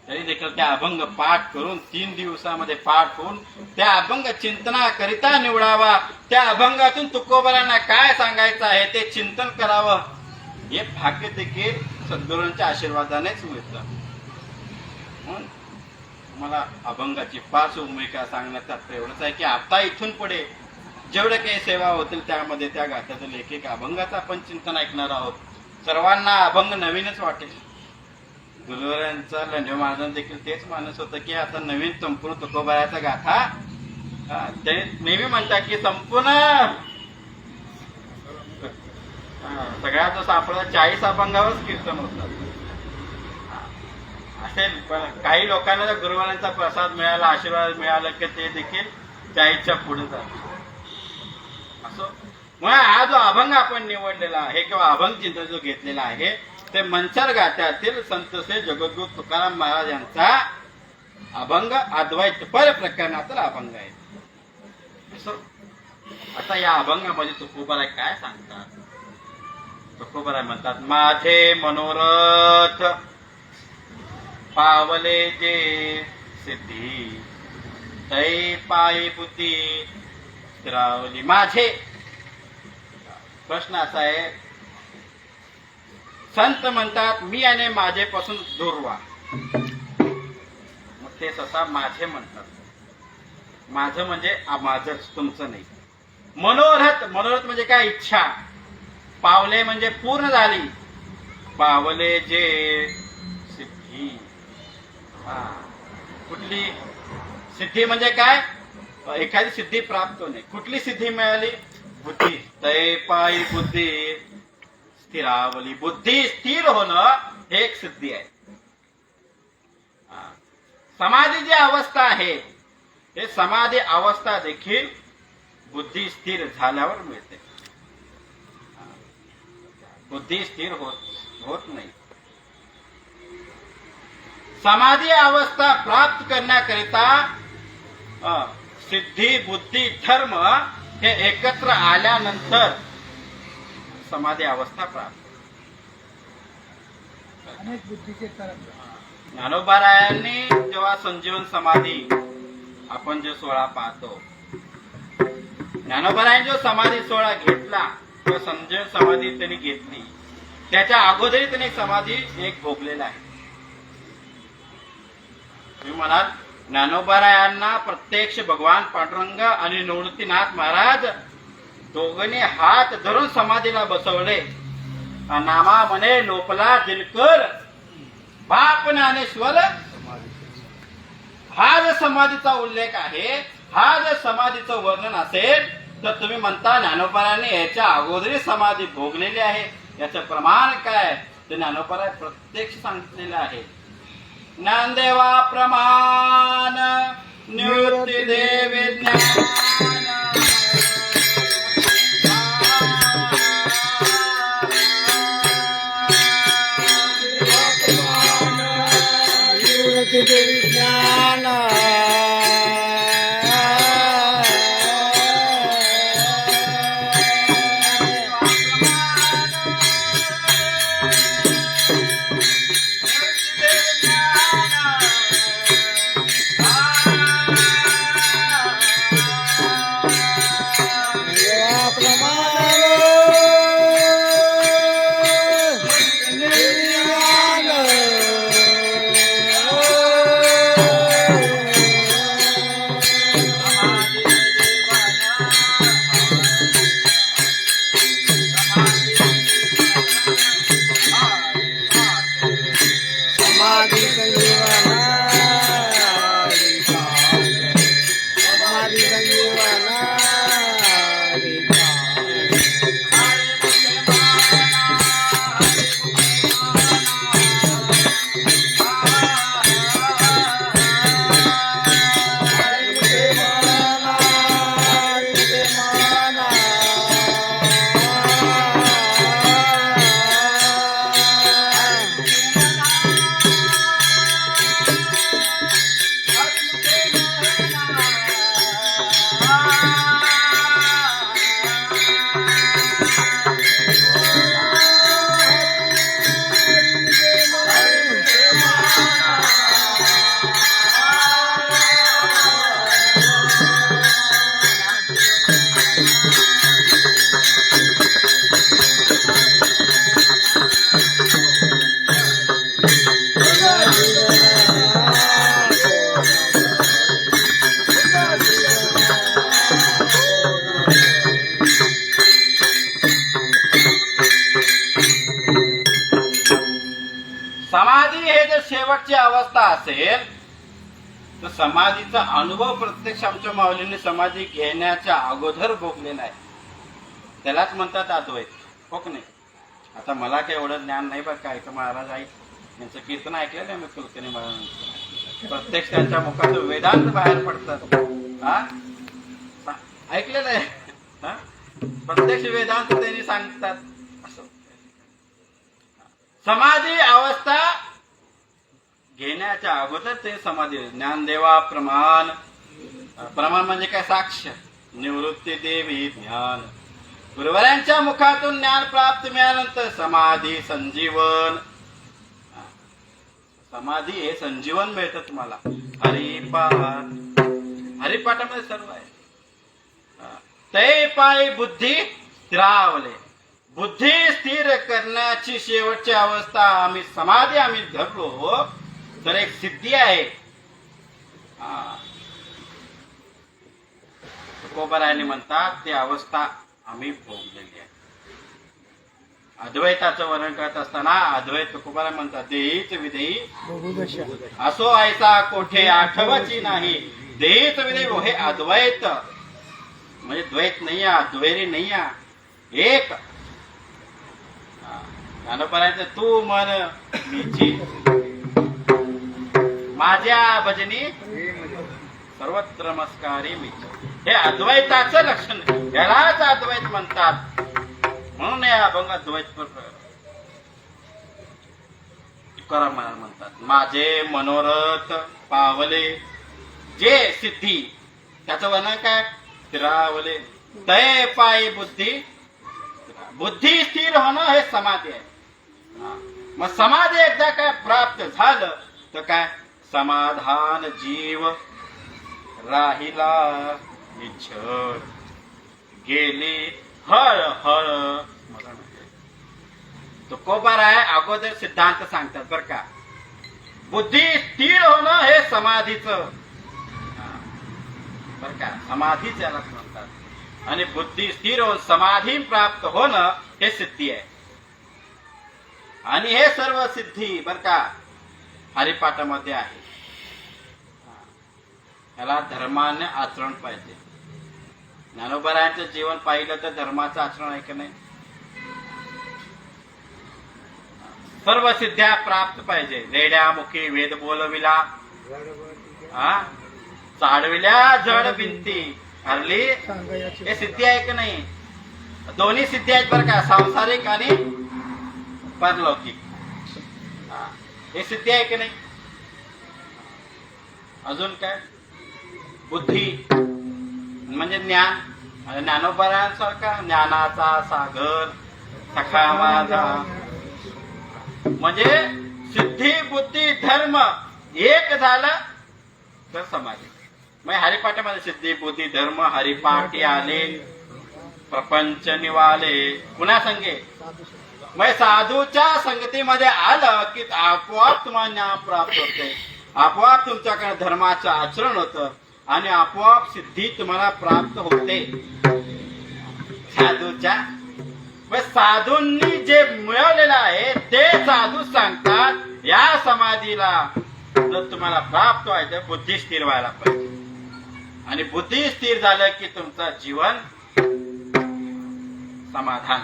तरी देखील त्या अभंग पाठ करून 3 दिवसामध्ये पाठ होऊन त्या अभंग चिंतनाकरिता निवडावा. त्या अभंगातून तुकोबारांना काय सांगायचं आहे ते चिंतन करावं. हे भाग्य देखील सद्गुरूंच्या आशीर्वादानेच मिळतं. मला अभंगाची पार्श्वभूमिका सांगण्यात तात्पर्य एवढंच आहे की आता इथून पुढे जेवढे काही सेवा होतील त्यामध्ये त्या गाथ्यातील एक एक अभंगाचं आपण चिंतन ऐकणार आहोत. सर्वांना अभंग नवीनच वाटेल. गुरुवरांचा लेंडवे महाराजांना देखील तेच मानस होतं की आता नवीन संपूर्ण तुकोबारायाचा गाथा ते नेहमी म्हणतात की संपूर्ण सगळ्यात जो सापडला 40 अभंगावरच कीर्तन होतात असेल. पण काही लोकांना जर गुरुवरांचा प्रसाद मिळाला, आशीर्वाद मिळाला की ते देखील 40च्या पुढे जातात असं. मग हा जो अभंग आपण निवडलेला आहे किंवा अभंग चिंतन जो घेतलेला आहे ते मंचर गाथ्यातील संत श्री जगद्गुरू तुकाराम महाराज यांचा अभंग अद्वैत पर प्रकरणातील अभंग आहे. आता या अभंगामध्ये तुकोबाराय काय सांगतात. तुकोबाराय म्हणतात, माझे मनोरथ पावले जे सिद्धी तै पायी बुद्धी स्थिरावली माझे. प्रश्न असा आहे, संत म्हणतात मी आणि माझे पासून दूर व्हा. मग ते स्वतः माझे म्हणतात. माझं म्हणजे माझंच, तुमचं नाही. मनोरथ, मनोरथ म्हणजे काय? इच्छा. पावले म्हणजे पूर्ण झाली. पावले जे सिद्धी. कुठली सिद्धी म्हणजे काय? एखादी सिद्धी प्राप्त होणे. कुठली सिद्धी मिळाली? बुद्धी. तै पायी बुद्धी स्थिरावली. बुद्धी स्थिर होणं हे एक सिद्धी आहे. समाधी जी अवस्था आहे, हे समाधी अवस्था देखील बुद्धी स्थिर झाल्यावर मिळते. बुद्धी स्थिर होत नाही. समाधी अवस्था प्राप्त करण्याकरिता सिद्धी, बुद्धी, धर्म हे एकत्र आल्यानंतर समाधी अवस्था प्राप्त. अनेक बुद्धीचे ज्ञानोबारायांनी जेव्हा संजीवन समाधी आपण जो सोहळा पाहतो, ज्ञानोबारायांनी जो समाधी सोहळा घेतला किंवा संजीवन समाधी त्यांनी घेतली, त्याच्या अगोदरही त्यांनी समाधी एक भोगलेला आहे. तुम्ही म्हणाल ज्ञानोबारायांना प्रत्यक्ष भगवान पांडुरंग आणि निवृत्तीनाथ महाराज दोघांनी हात धरून समाधीला बसवले. नामा म्हणे लोपला दिनकर बाप ज्ञानेश्वर. हा जर समाधीचा उल्लेख आहे, हा जर समाधीचं वर्णन असेल, तर तुम्ही म्हणता ज्ञानोबारांनी याच्या अगोदरी समाधी भोगलेली आहे. याचं प्रमाण काय? ते ज्ञानोबाराय प्रत्यक्ष सांगितलेलं आहे. ज्ञानदेवा प्रमाण निवृत्ती देवे ज्ञान. विज्ञान समाधी हे जर शेवटची अवस्था असेल, तर समाधीचा अनुभव प्रत्यक्ष आमच्या माऊलींनी समाधी घेण्याच्या अगोदर भोगलेला आहे. त्यालाच म्हणतात अद्वैत. हो की नाही? आता मला काही एवढं ज्ञान नाही बरं काय. महाराज आई यांचं कीर्तन ऐकलेलं आहे मी, कुलकर्णी महाराजांचं. प्रत्यक्ष त्यांच्या मुखातून वेदांत बाहेर पडतात. ऐकलेलं आहे. प्रत्यक्ष वेदांत त्यांनी सांगतात. समाधी अवस्था घेण्याच्या अगोदर ते समाधी. ज्ञानदेवा प्रमाण. प्रमाण म्हणजे काय? साक्ष. निवृत्ती देवी ज्ञान. गुरुवरांच्या मुखातून ज्ञान प्राप्त मिळाल्यानंतर समाधी संजीवन. समाधी हे संजीवन मिळतं तुम्हाला. हरिपाठ. हरिपाठामध्ये सर्व आहे. ते पायी बुद्धी स्थिरावले. बुद्धी स्थिर करण्याची शेवटची अवस्था आम्ही धरलो तर एक सिद्धी आहे. तुकोबारायांनी म्हणतात ती अवस्था आम्ही भोगलेली आहे. अद्वैताचं वर्णन करत असताना अद्वैत तुकोबाराय म्हणतात देहीच विदेही बहुदशा असो आयचा कोठे आठवची नाही. देहीच विदेही हे अद्वैत म्हणजे द्वैत नाही द्वैरी नाही एक. ज्ञानोबारायचं तू मन मीची माझ्या भजनी सर्वत्र नमस्कारी मीची. हे अद्वैताचं लक्षण यालाच अद्वैत म्हणतात. म्हणून या अभंग अद्वैत तुकाराम महाराज म्हणतात माझे मनोरथ पावले जे सिद्धी. त्याचं वर्णन काय स्थिरावले तय पायी बुद्धी. बुद्धी स्थिर होणं हे समाधी आहे. मग समाधी एकदा काय प्राप्त झालं तर काय समाधान जीव राहिला निश्चळ गेली हळ हळ. तुकोबाराय अगोदर सिद्धांत सांगतात बर का. बुद्धी स्थिर होणं हे समाधीचं बर का. समाधीच याला म्हणतात. आणि बुद्धी स्थिर होऊन समाधी प्राप्त होणं हे सिद्धी आहे. आणि हे सर्व सिद्धी बर का हरिपाठामध्ये आहे. याला धर्माने आचरण पाहिजे. ज्ञानोबारायांचं जीवन पाहिलं तर धर्माचं आचरण आहे की नाही. सर्व सिद्ध्या प्राप्त पाहिजे. रेड्यामुखी वेद बोलविला चाडविल्या जड भिंती हरली हे सिद्धी आहे की नाही. दोन्ही सिद्धी आहेत बरं का सांसारिक आणि परलौकिक. हे सिद्धी आहे की नाही. अजून काय बुद्धी म्हणजे ज्ञान. ज्ञानोबारायांसारखा ज्ञानाचा सागर सखा माझा म्हणजे सिद्धी बुद्धी धर्म एक झालं तर समाधी. मग हरिपाठामध्ये सिद्धी बुद्धी धर्म हरिपाठी आले प्रपंच निवाले पुन्हा संगे. मग साधूच्या संगतीमध्ये आलं की आपोआप तुम्हाला ज्ञान प्राप्त होते. आपोआप तुमच्याकडे धर्माचं आचरण होतं आणि आपोआप सिद्धी तुम्हाला प्राप्त होते साधूच्या. साधूंनी जे मिळवलेलं आहे ते साधू सांगतात या समाधीला जर तुम्हाला प्राप्त व्हायचं बुद्धी स्थिर व्हायला पाहिजे. आणि बुद्धी स्थिर झालं की तुमचं जीवन समाधान.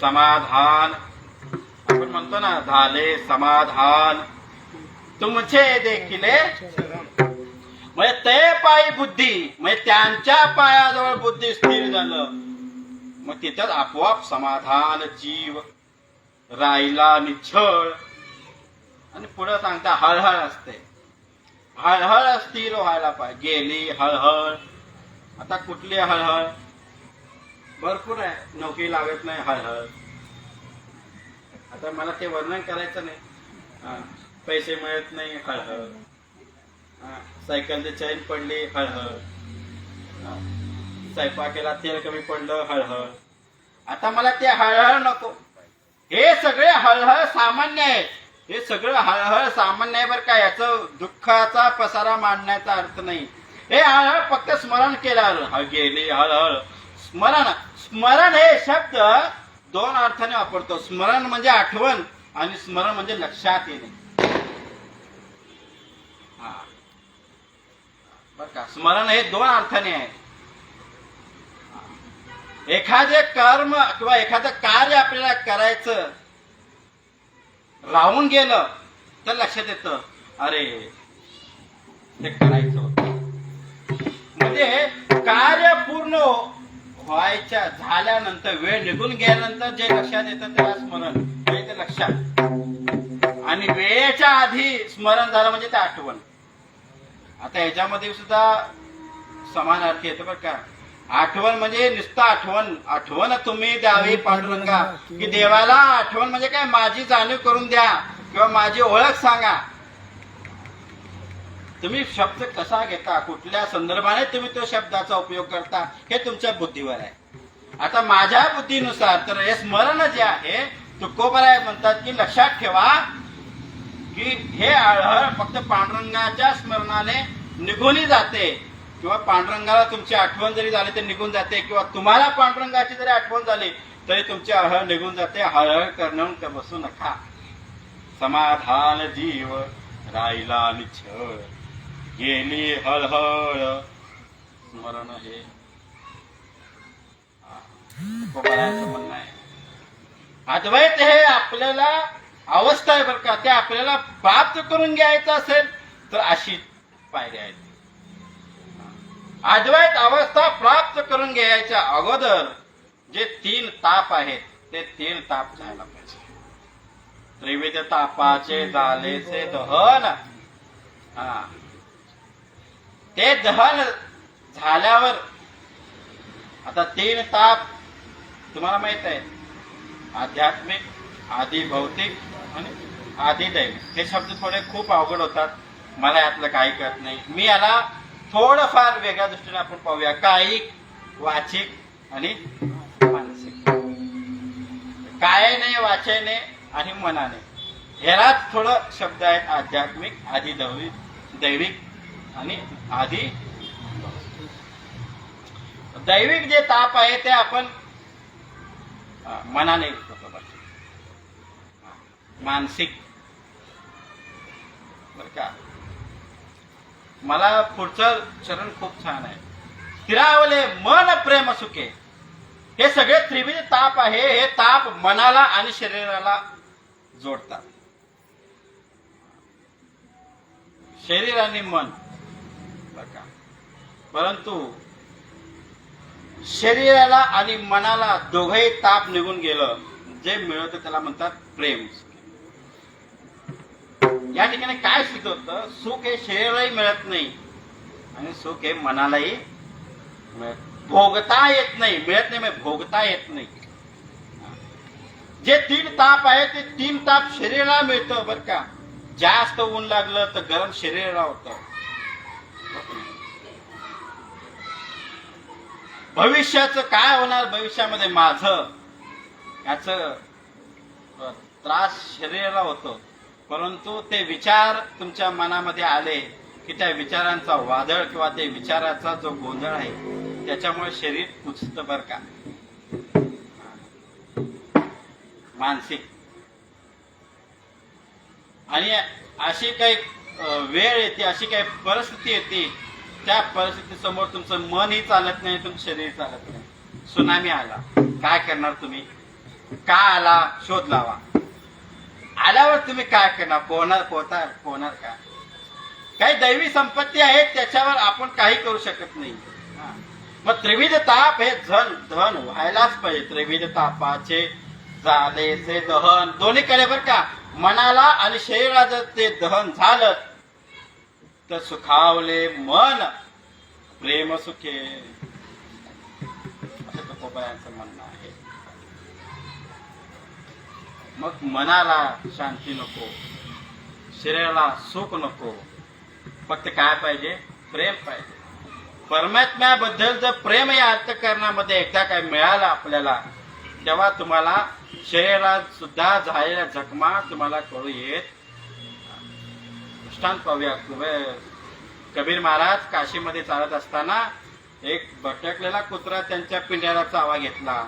समाधान आपण म्हणतो ना झाले समाधान तुमचे देखील. म्हणजे ते पायी बुद्धी म्हणजे त्यांच्या पायाजवळ बुद्धी स्थिर झालं मग तिथं आपोआप समाधान जीव राहिला निश्चळ. आणि पुढे सांगता हळहळ असते. हळहळ स्थिर व्हायला पाहिजे. गेली हळहळ. आता कुठली हळहळ भरपूर आहे. नोकरी लागत नाही हळहळ. आता मला ते वर्णन करायचं नाही. पैसे मिळत नाही हळहळ. सायकलची चैन पडली हळहळ. स्वयंपाकीला तेल कमी पडलं हळहळ. आता मला ते हळहळ नको. हे सगळे हळहळ सामान्य आहे. हे सगळं हळहळ सामान्य आहे बरं का. याचं दुःखाचा पसारा मांडण्याचा अर्थ नाही. हे हळहळ फक्त स्मरण केल्यावर गेली हळहळ. स्मरण स्मरण हे शब्द दोन अर्थाने वापरतो. स्मरण म्हणजे आठवण आणि स्मरण म्हणजे लक्षात येणे. बर का. स्मरण हे दोन अर्थाने आहे. एखादे कर्म किंवा एखादं कार्य आपल्याला करायचं राहून गेलं तर लक्षात येतं अरे ते करायचं होतं. म्हणजे कार्य पूर्ण व्हायच्या झाल्यानंतर वेळ निघून गेल्यानंतर जे लक्षात येतं त्याला स्मरण म्हणजे ते लक्षात. आणि वेळेच्या आधी स्मरण झालं म्हणजे ते आठवण. आता ह्याच्यामध्ये सुद्धा समान अर्थ येतो बरं का. आठवण म्हणजे नुसतं आठवण. आठवण तुम्ही द्यावी पांडुरंगा की देवाला आठवण म्हणजे काय माझी जाणीव करून द्या किंवा माझी ओळख सांगा. तुम्ही शब्द कसा घेता, कुठल्या संदर्भाने तुम्ही तो शब्दाचा उपयोग करता, हे तुमच्या बुद्धीवर आहे. आता माझ्या बुद्धीनुसार तर हे स्मरण जे आहे, तुकोबराय म्हणतात की लक्षात ठेवा की हे आळहळ फक्त पांडुरंगाच्या स्मरणाने निघूनही जाते, किंवा पांडुरंगाला तुमची आठवण जरी झाली तर निघून जाते, किंवा तुम्हाला पांडुरंगाची जरी आठवण झाली तरी तुमची आळहळ निघून जाते. हळहळ करून बसू नका. समाधान जीव राहिला निच्छळ, गेली हळहळ स्मरण हे तुकोबरायांचं म्हणणं आहे. अद्वैत हे आपल्याला अवस्था आहे बरं का, ते आपल्याला प्राप्त करून घ्यायचं असेल तर अशी पायरी आहेत. अद्वैत अवस्था प्राप्त करून घ्यायच्या अगोदर जे 3 ताप आहेत ते 3 ताप जायला पाहिजे. त्रिविध तापाचे झालेचे दहन. ते दहन झाल्यावर आता 3 ताप तुम्हाला माहित आहे, आध्यात्मिक, आधी भौतिक आणि आधी दैविक. हे शब्द थोडे खूप अवघड होतात, मला यातलं काही कळत नाही. मी याला थोडंफार वेगळ्या दृष्टीने आपण पाहूया. कायिक, वाचिक आणि मानसिक. कायाने, वाचेने आणि मनाने, ह्यालाच थोडं शब्द आहेत. आध्यात्मिक, आधी दैविक आणि आधी दैविक जे ताप आहे ते आपण मनाने करतो. मानसिक बर का, मला पुढचं चरण खूप छान आहे. स्थिरावले मन प्रेम सुखे. हे सगळे त्रिविध ताप आहे. हे ताप मनाला आणि शरीराला जोडतात. शरीर आणि मन बर का. परंतु शरीराला आणि मनाला दोघंही ताप निघून गेलं, जे मिळतं त्याला म्हणतात प्रेम. या ठिकाणी काय सिद्ध होतं, सुख हे शरीरालाही मिळत नाही आणि सुख हे मनालाही भोगता येत नाही. मिळत नाही म्हणजे भोगता येत नाही. जे 3 ताप आहे ते 3 ताप शरीराला मिळतं बर का. जास्त ऊन लागलं तर गरम शरीराला होतं. भविष्याचं काय होणार, भविष्यामध्ये माझं, याच त्रास शरीराला होतो. परंतु ते विचार तुमच्या मनामध्ये आले की त्या विचारांचा वादळ किंवा ते विचाराचा जो गोंधळ आहे त्याच्यामुळे शरीर कुचतं बर का. मानसिक. आणि अशी काही वेळ येते, अशी काही परिस्थिती येते, त्या परिस्थितीसमोर तुमचं मनही चालत नाही, तुमचं शरीर चालत नाही. सुनामी आला, काय करणार तुम्ही? का आला शोध लावा. आल्यावर तुम्ही काय करणार? पोहणार का? काही दैवी संपत्ती आहे त्याच्यावर आपण काही करू शकत नाही. मग त्रिविध ताप हे दहन व्हायलाच पाहिजे. त्रिविध तापाचे झालेचे दहन दोन्हीकडे बर का. मनाला आणि शरीराचं ते दहन झालं तर सुखावले मन प्रेम सुखे, असं तुकोबरायांचं म्हणणं आहे. मग मनाला शांती नको, शरीराला सुख नको, फक्त काय पाहिजे? प्रेम पाहिजे. परमात्म्याबद्दल जर प्रेम या अंतःकरणामध्ये एकदा काय मिळालं आपल्याला, तेव्हा तुम्हाला शरीरात सुद्धा झालेल्या जखमा तुम्हाला कळू येत. दृष्टांत पाहूया. कबीर महाराज काशीमध्ये चालत असताना एक भटकलेला कुत्रा त्यांच्या पिंड्याला चावा घेतला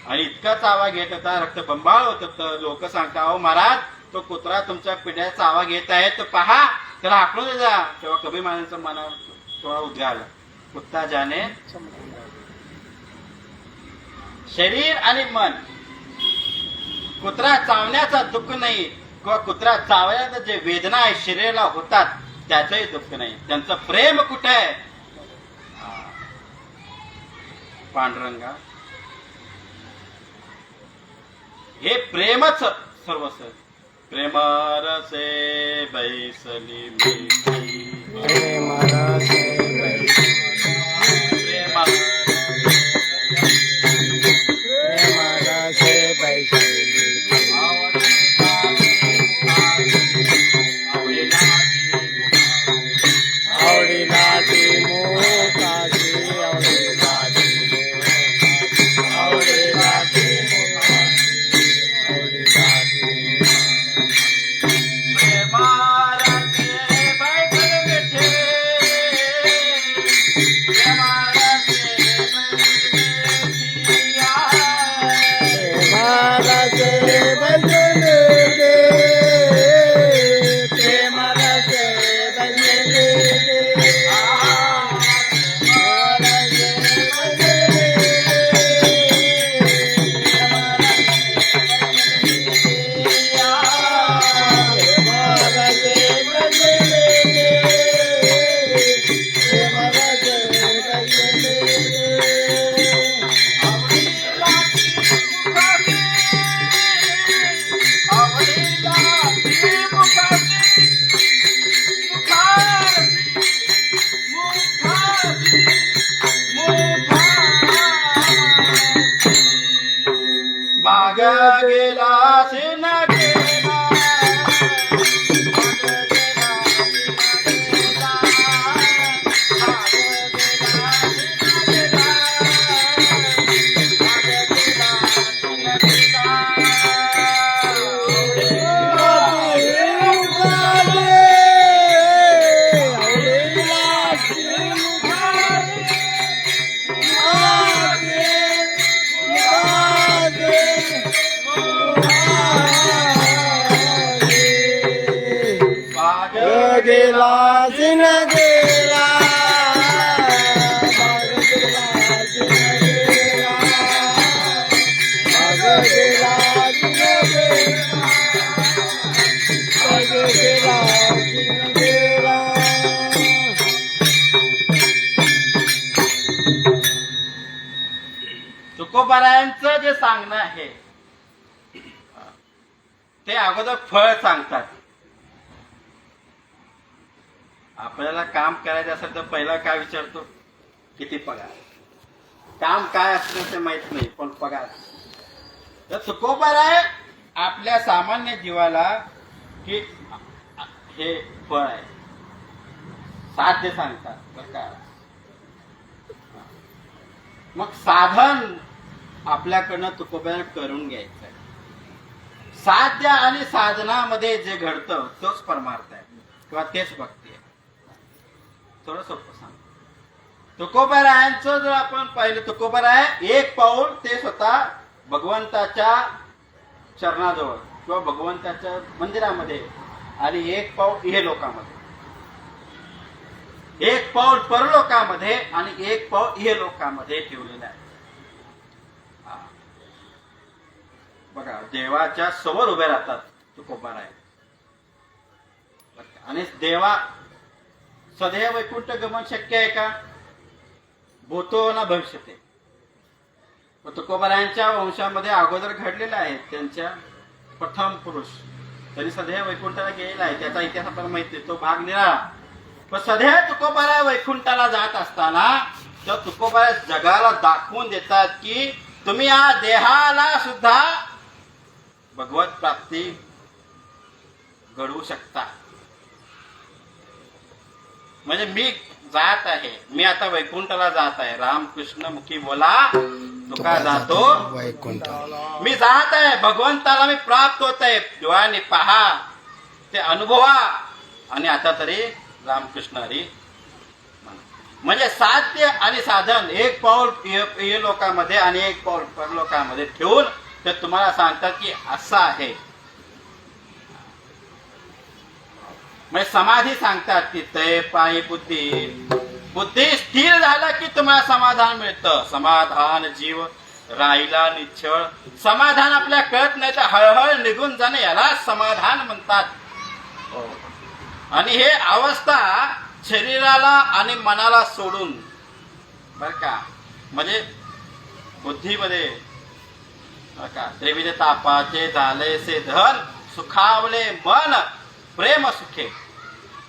आणि इतका चावा घेत होता, रक्तबंबाळ होत होतं. लोक सांगता, अहो महाराज, तो कुत्रा तुमच्या पिंड्याला चावा घेत आहे, तर पहा, त्याला हाकलून दे जा. तेव्हा कबीर महाराजांच्या मनावर थोडा उद्गार आला, कुत्ता जाने. शरीर आणि मन, कुत्रा चावण्याचा दुःख नाही किंवा कुत्रा चावण्याचा जे वेदना आहे शरीराला होतात त्याचंही दुःख नाही. त्यांचं प्रेम कुठे आहे? पांडुरंगा. हे प्रेमच सर्वस्व. प्रेम रसे बैसली प्रेम रसे प्रेम रसे बैसली गेला जिन गेला भाग गेला जिन गेला भाग गेला जिन गेला भाग गेला जिन गेला. तुकोबारायांचं जे सांगणं आहे ते अगोदर फळ सांगतात. आपल्याला काम करायचं असेल तर पहिला काय विचारतो, किती पगार. काम काय असतं ते माहित नाही, पण पगार. तर तुकोबाराय आपल्या सामान्य जीवाला की हे फळ आहे साध्य सांगतात बरं का. मग साधन आपल्याकडनं तुकोबाराय करून घ्यायचं. साध्य आणि साधनामध्ये जे घडतं तोच परमार्थ आहे किंवा तेच भक्ती आहे. थोडं सोपं सांग. तुकोबारायांचं जर आपण पाहिलं, तुकोबाराय एक पाऊल ते स्वतः भगवंताच्या चरणाजवळ किंवा भगवंताच्या मंदिरामध्ये आणि एक पाऊल इहे लोकांमध्ये, एक पाऊल परलोकामध्ये आणि एक पाऊल इहे लोकांमध्ये ठेवलेलं आहे. बघा, देवाच्या समोर उभे राहतात तुकोबाराय आणि देवा सदैव वैकुंठ गमन शक्य आहे का? भूतो ना भविष्यते. तुकोबारायांच्या वंशामध्ये अगोदर घडलेला आहे. त्यांच्या प्रथम पुरुष त्यांनी सदैव वैकुंठाला गेलेला आहे. त्याचा इतिहास आपल्याला माहिती आहे, तो भाग निराळा. पण सदैव तुकोबाराय वैकुंठाला जात असताना तर तुकोबाराय जगाला दाखवून देतात की तुम्ही या देहाला सुद्धा भगवत प्राप्ती घडवू शकता. म्हणजे मी जात आहे, मी आता वैकुंठाला जात आहे. रामकृष्ण मुखी बोला तुका जातो वैकुंठाला. मी जात आहे, भगवंताला मी प्राप्त होत आहे. डोळ्याने पहा, ते अनुभवा आणि आता तरी रामकृष्ण हरी. म्हणजे साध्य आणि साधन एक पाऊल ये लोकांमध्ये आणि एक पाऊल परलोकामध्ये ठेवून ते तुम्हाला सांगतात की असं आहे. म्हणजे समाधी सांगतात की तय पायी बुद्धी, बुद्धी स्थिर झाला की तुम्हाला समाधान मिळतं. समाधान जीव राहिला निश्चळ. समाधान आपल्या कळत नाही तर हळहळ निघून जाणे याला समाधान म्हणतात. आणि हे अवस्था शरीराला आणि मनाला सोडून बर का, म्हणजे बुद्धीमध्ये बर का, त्रिविध तापाचे झाले से धन सुखावले मन प्रेम सुखे.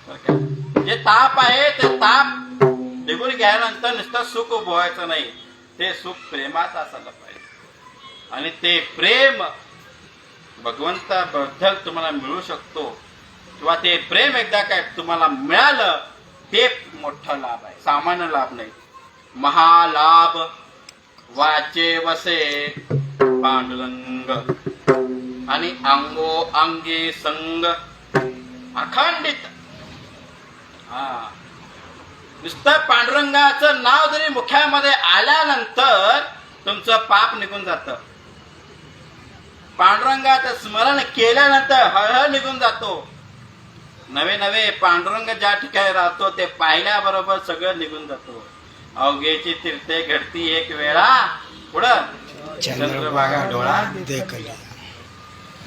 बर का, जे ताप आहे ते ताप निघून गेल्यानंतर नुसतं सुख उभवायचं नाही, ते सुख प्रेमात असायला पाहिजे. आणि ते प्रेम भगवंताबद्दल तुम्हाला मिळू शकतो किंवा ते प्रेम एकदा काय तुम्हाला मिळालं ते मोठा लाभ आहे, सामान्य लाभ नाही. महालाभ वाचे वसे पांडुरंग आणि अंगो अंगी संग अखंडित. नुसतं पांडुरंगाचं नाव जरी मुख्यामध्ये आल्यानंतर तुमचं पाप निघून जातं. पांडुरंगाचं स्मरण केल्यानंतर हळहळ निघून जातो. नवे नवे पांडुरंग ज्या ठिकाणी राहतो ते पाहिल्याबरोबर सगळं निघून जातो. अवघेची तीर्थे घडती एक वेळा पुढं चंद्रभागा डोळा देखली.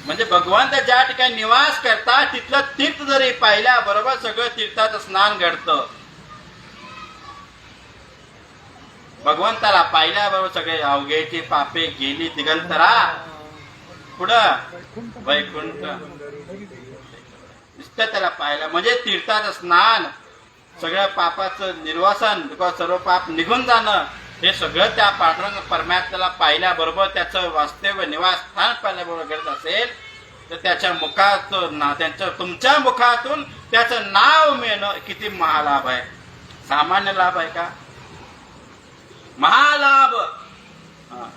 म्हणजे भगवंत ज्या ठिकाणी निवास करतात तिथलं तीर्थ जरी पाहिल्याबरोबर सगळं तीर्थाचं स्नान घडतं. भगवंताला पाहिल्याबरोबर सगळे अवघेची पापे गेली दिगंतरा पुढं वैकुंठ. नुसतं त्याला पाहिलं म्हणजे तीर्थाचं स्नान, सगळ्या पापाचं निर्वासन किंवा सर्व पाप निघून जाणं हे सगळं त्या पांडुरंग परमात्म्याला पाहिल्याबरोबर त्याचं वास्तव्य निवास स्थान पाहिल्याबरोबर घडत असेल तर त्याच्या मुखातून त्यांच्या तुमच्या मुखातून त्याचं नाव मिळणं किती महालाभ आहे. सामान्य लाभ आहे का? महालाभ.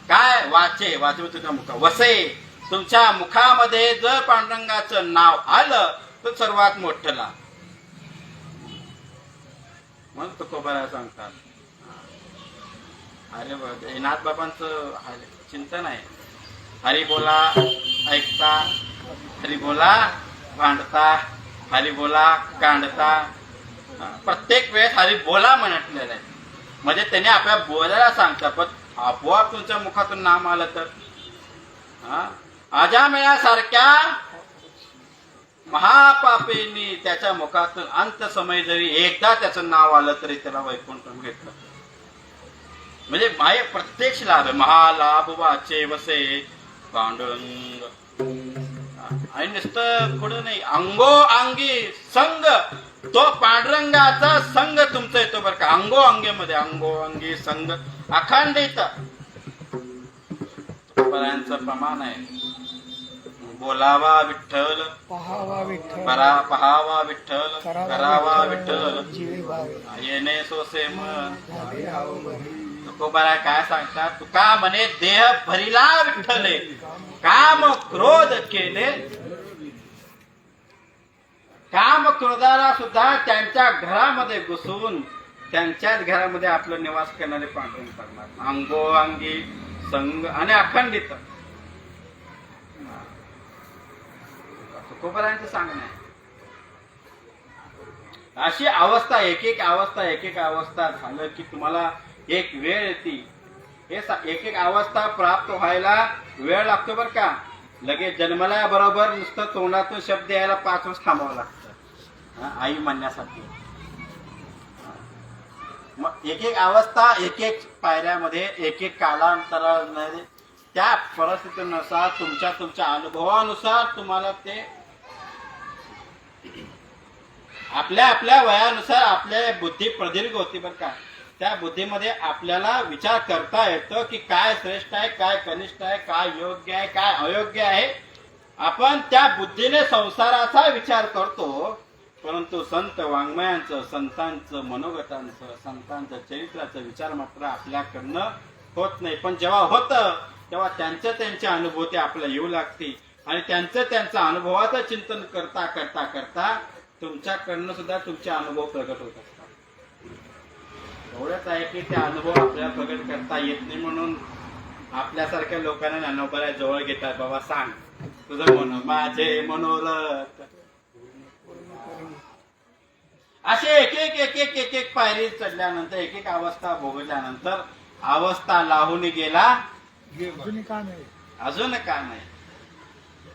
काय वाचे वाचे तुझ्या मुखा वसे, तुमच्या मुखामध्ये जर पांडुरंगाचं नाव आलं तर सर्वात मोठं लाभ. म्हणून तुकोबाराय सांगतात, अरे नाथ बाबांचं चिंतन आहे. हरी बोला ऐकता, हरी बोला भांडता, हरी बोला कांडता प्रत्येक वेळेस हरी बोला म्हटलेलं आहे. म्हणजे त्याने आपल्या बोलायला सांगता, पण आपोआप तुमच्या मुखातून नाम आलं तर अजामेळासारख्या महापापेनी त्याच्या मुखातून अंत समय जरी एकदा त्याचं नाव आलं तरी त्याला वैकुंठ घेतलं. म्हणजे माय प्रत्यक्ष लाभ आहे. महालाभ वाचे वसे पांडुरंग. आणि नुसतं पुढं नाही, अंगो अंगी संग तो पांडुरंगाचा संग तुमचा येतो बरं का. अंगो अंगेमध्ये अंगो अंगी संग अखंडित बऱ्यांचं प्रमाण आहे. बोलावा विठ्ठल, पहावा विठ्ठल, पहावा विठ्ठल, करावा विठ्ठल, जीवे भावे येणे सोसे मन. झाले आव बरे. तुकोबारा काय सांगतात, तुका म्हणे देह भरिला विठ्ठले, काम क्रोध केले. काम क्रोधाला सुद्धा त्यांच्या घरामध्ये घुसून त्यांच्याच घरामध्ये आपलं निवास करणारे पांडुरंग करणार. अंगो अंगी संग आणि अखंडित. तुकोबारांचं सांगणं आहे. अशी अवस्था एक एक अवस्था झालं की तुम्हाला एक वेळ येते. हे एक एक अवस्था प्राप्त व्हायला वेळ लागतो बरं का. लगेच जन्माला बरोबर नुसतं तोंडातून शब्द यायला 5 वर्ष थांबावं लागतं आई म्हणण्यासाठी. मग एक एक अवस्था एक एक पायऱ्यामध्ये एक एक कालांतरामध्ये त्या परिस्थितीनुसार तुमच्या अनुभवानुसार तुम्हाला ते आपल्या वयानुसार आपल्या बुद्धी प्रदीर्घ होती बरं का. त्या बुद्धीमध्ये आपल्याला विचार करता येतो की काय श्रेष्ठ आहे, काय कनिष्ठ आहे, काय योग्य आहे, काय अयोग्य आहे. आपण त्या बुद्धीने संसाराचा विचार करतो. परंतु संत वाङ्मयांचं, संतांचं मनोगतांचं, संतांचं चरित्राचा विचार मात्र आपल्याकडनं होत नाही. पण जेव्हा होतं तेव्हा त्यांच्या अनुभूती आपल्याला येऊ लागते. आणि त्यांचं अनुभवाचं चिंतन करता करता करता तुमच्याकडनं सुद्धा तुमचे अनुभव प्रगट होत असतात. एवढंच आहे की ते अनुभव आपल्याला प्रगट करता येत नाही म्हणून आपल्यासारख्या लोकांना ज्ञानोबाला जवळ घेतात. बाबा सांग तुझं मन माझे मनोरथ. असे एक एक पायरी चढल्यानंतर एक एक अवस्था भोगल्यानंतर अवस्था लावून गेला अजून का नाही.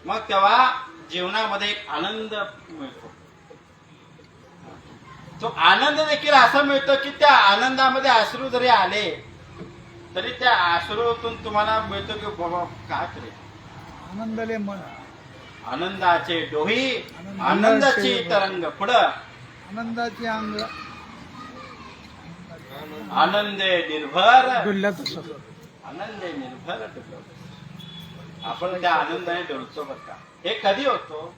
मग तेव्हा जीवनामध्ये एक आनंद मिळतो. तो आनंद देखील असा मिळतो की त्या आनंदामध्ये अश्रू जरी आले तरी त्या अश्रूतून तुम्हाला मिळतो की बाबा काय तरी आनंदले मन, आनंदाचे डोही, आनंदाची तरंग पुढं आनंदाची अंग, आनंदे निर्भर डुलत आनंदे निर्भर डुलत. आपण त्या आनंदाने डुलतो बरं का. हे कधी होतो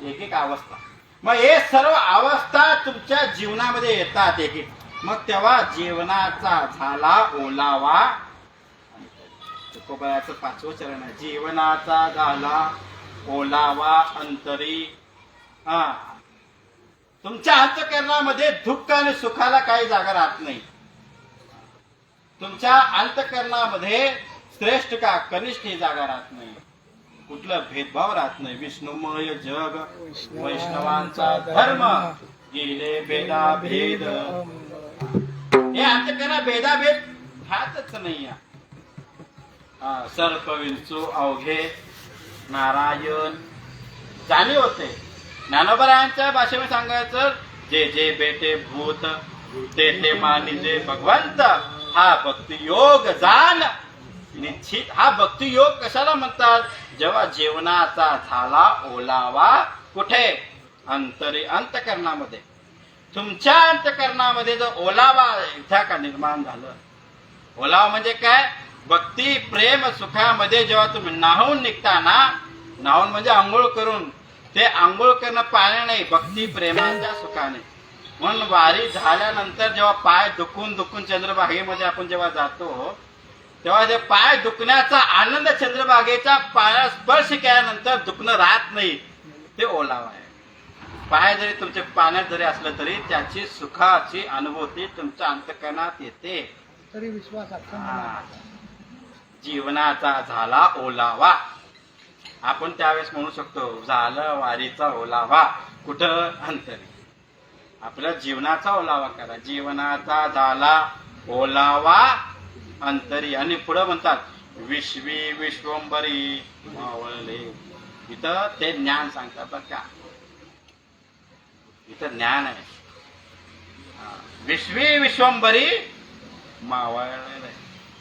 एक एक अवस्था. मग हे सर्व अवस्था तुमच्या जीवनामध्ये येतात एक एक. मग तेव्हा जीवनाचा झाला ओलावा. तुकोबाराचं 5वं चरण आहे. जीवनाचा झाला ओलावा अंतरी. तुमच्या अंतःकरणामध्ये दुःख आणि सुखाला काही जागा राहत नाही. तुमच्या अंतःकरणामध्ये श्रेष्ठ का कनिष्ठ ही जागा राहत नाही. कुठला भेदभाव राहत नाही. विष्णुमय जग वैष्णवांचा धर्म गेले भेदाभेद. हे अंतःकरणा भेदाभेद हातच नाही. सर्प विंचू अवघे नारायण जाणीव होते. ज्ञानोबरायांच्या भाषेमध्ये सांगायचं जे जे बेटे भूत ते ते मानिले भगवंत. हा भक्तियोग जाण निश्चित. हा भक्तियोग कशाला म्हणतात? जेव्हा जीवनाचा झाला ओलावा कुठे अंतरी अंतःकरणामध्ये. तुमच्या अंतःकरणामध्ये जर ओलावा इथं का निर्माण झालं. ओलावा म्हणजे काय? भक्ती प्रेम सुखामध्ये जेव्हा तुम्ही न्हावून निघता ना, न्हावून म्हणजे आंघोळ करून, ते आंघोळ करणं पाणी नाही, भक्ती प्रेमाच्या सुखाने. म्हणून वारी झाल्यानंतर जेव्हा पाय दुखून चंद्रभागेमध्ये आपण जेव्हा जातो तेव्हा ते पाय दुखण्याचा आनंद चंद्रभागेच्या पायाला स्पर्श केल्यानंतर दुखणं राहत नाही. ते ओलावा आहे. पाय जरी तुमचे पाण्यात जरी असलं तरी त्याची सुखाची अनुभूती तुमच्या अंतःकरणात येते. तरी विश्वास जीवनाचा झाला ओलावा. आपण त्यावेळेस म्हणू शकतो झालं वारीचा ओलावा. कुठं अंतरी. आपल्या जीवनाचा ओलावा करा. जीवनाचा झाला ओलावा अंतरी. आणि पुढं म्हणतात विश्वी विश्वंभरी मावळले. इथं ते ज्ञान सांगतात बरं का. इथं ज्ञान आहे. विश्वी विश्वंभरी मावळले.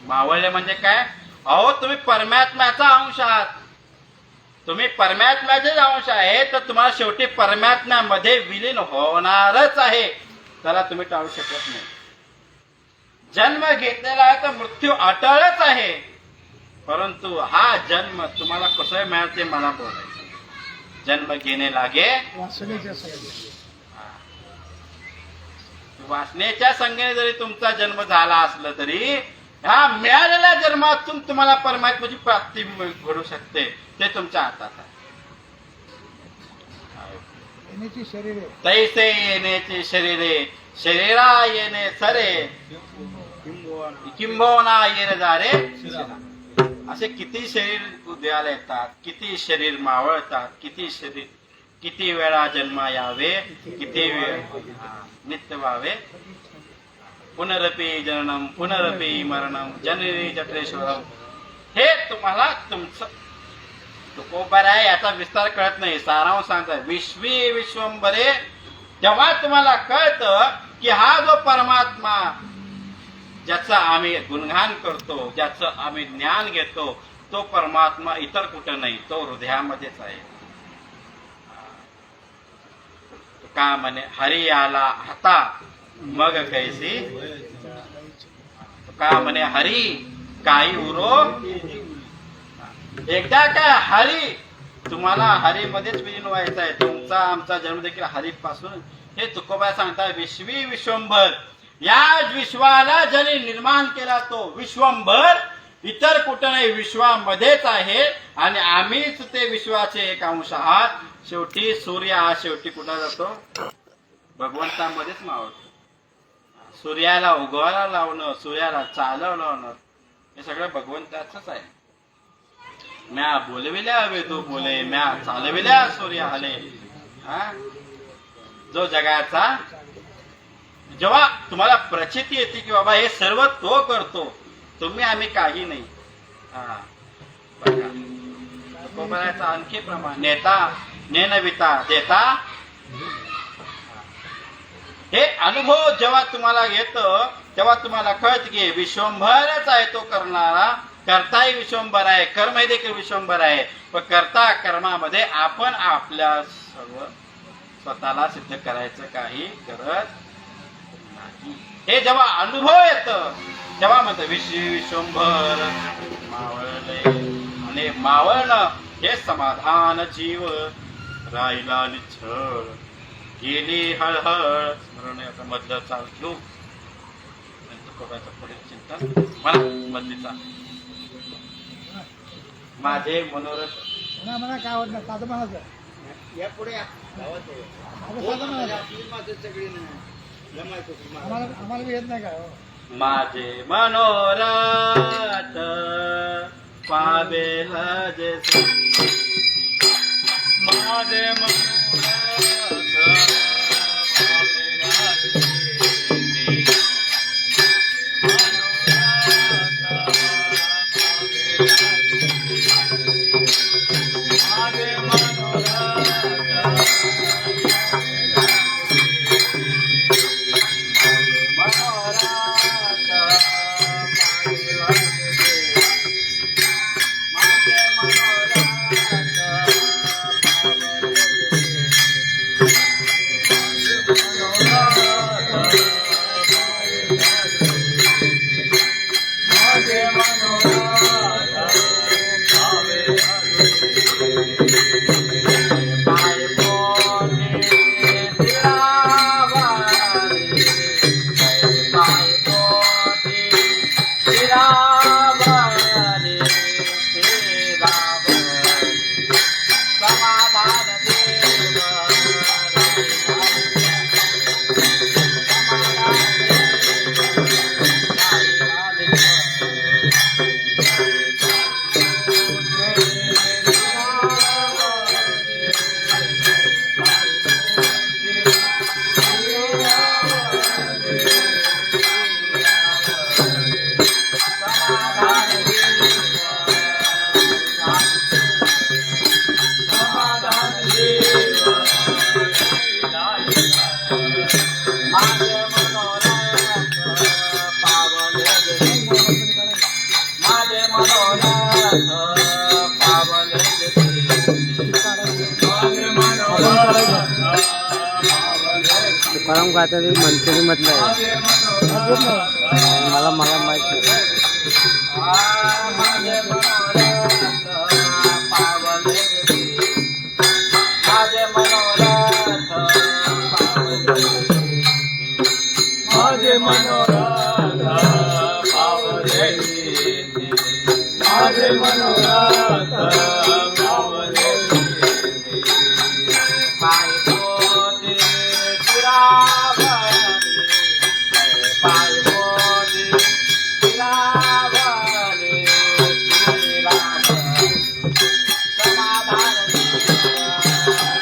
मावळले म्हणजे काय? अहो तुम्ही परमात्म्याचा अंश आहात. तुम्ही परमात्म्याचेच अंश आहे तर तुम्हाला शेवटी परमात्म्यामध्ये विलीन होणारच आहे. त्याला तुम्ही टाळू शकत नाही. जन्म घेतलेला आहे तर मृत्यू अटळच आहे. परंतु हा जन्म तुम्हाला कसं मिळाल ते मला बोलायचं. जन्म घेणे लागे वासनेच्या संगे. वासनेच्या संगेने जरी तुमचा जन्म झाला असला तरी ह्या मिळालेल्या जन्मातून तुम्हाला परमात्म्याची प्राप्ती घडू शकते. ते तुमच्या हातात आहे. येण्याची शरीरे तैसे येण्याचे शरीरे शरीरा येणे सरे किंबहुना येणे जारे. असे किती शरीर उदयाला येतात, किती शरीर मावळतात, किती वेळा जन्म यावे, किती वेळ नित्य व्हावे. पुनरपि जननम पुनरपि मरणम जननी जठरेश्वरम. हे तुम्हाला तुमचं तुकोबर आहे याचा विस्तार कळत नाही. सारांश सांगतात विश्वी विश्वंभरे. जेव्हा तुम्हाला कळतं की हा जो परमात्मा ज्याचं आम्ही गुणगान करतो, ज्याचं आम्ही ज्ञान घेतो, तो परमात्मा इतर कुठं नाही, तो हृदयामध्येच आहे. का म्हणे हरी आला हाता मग कैसी. का म्हणे हरी काही उरो. एकदा काय हरी तुम्हाला हरीमध्येच विलीन व्हायचं आहे. तुमचा आमचा जन्म देखील हरीपासून. हे तुकोबा सांगतात विश्वी विश्वंभर. या विश्वाला ज्याने निर्माण केला तो विश्वंभर इतर कुठं नाही, विश्वामध्येच आहे. आणि आम्हीच ते विश्वाचे एक अंश आहात. शेवटी सूर्य हा शेवटी कुठं जातो? भगवंतामध्येच मावळतो. सूर्याला उगवायला लावणं, सूर्याला चालव लावणं हे सगळं भगवंताचंच आहे. म्या बोलविल्या वेदो बोले, म्या चालविल्या सूर्य आले. जो जगाचा जेव्हा तुम्हाला प्रचिती येते की बाबा हे सर्व तो करतो, तुम्ही आम्ही काही नाही. बघा आणखी प्रमाण नेता नेनविता देता. हे अनुभव जेव्हा तुम्हाला येतं तेव्हा तुम्हाला कळत की विश्वंभरच आहे तो करणारा. कर्ताही विश्वंभर आहे, कर्म देखील विश्वंभर आहे. पण कर्ता कर्मामध्ये आपण आपल्या सर्व स्वतःला सिद्ध करायचं काही गरज नाही. हे जेव्हा अनुभव येतं तेव्हा म्हणतं विश्वंभर मावळले. आणि मावळणं हे समाधान जीव राहिला निच्छळ गेली हळहळ. स्मरण याचा मधलं चाल घेऊ पुढे चिंतन मला मधलीचा माझे मनोरथ म्हणा काय आवडणार साधं म्हणायचं. या पुढे साधं म्हणायचं. आम्हाला बी येत नाही का. माझे मनोरथ पावेल जैसे. माझे मनोरथ तुकाराम काहीतरी मंत्री म्हटलं आहे. मला मला माहित नाही. माझे मनोरथ पावले, माझे मनोरथ पावले, पाय पोटे फिरावले, पाय पोटे फिरावले, फिरावले, समाधान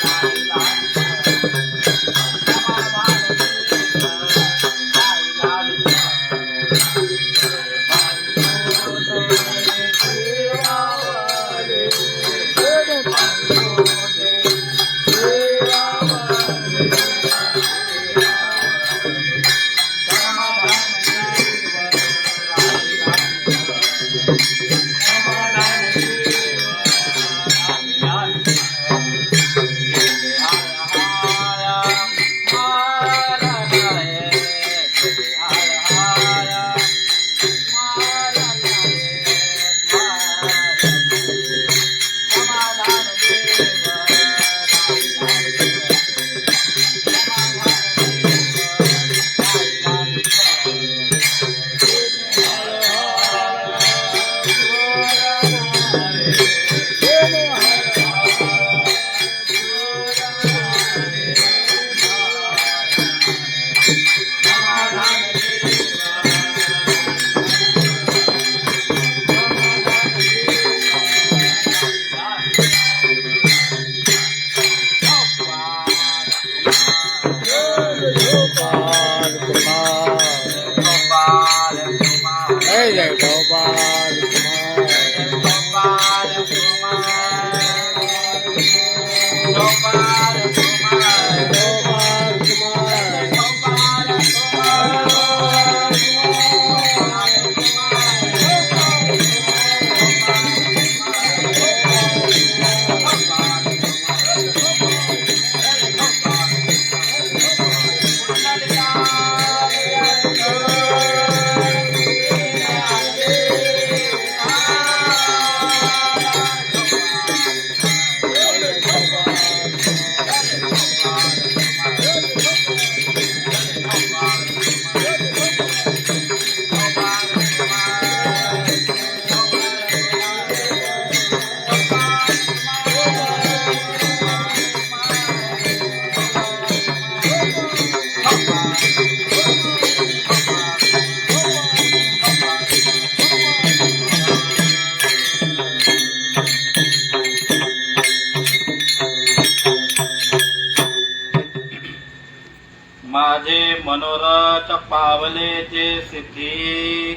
माझे मनोरथ पावले जे सिद्धी,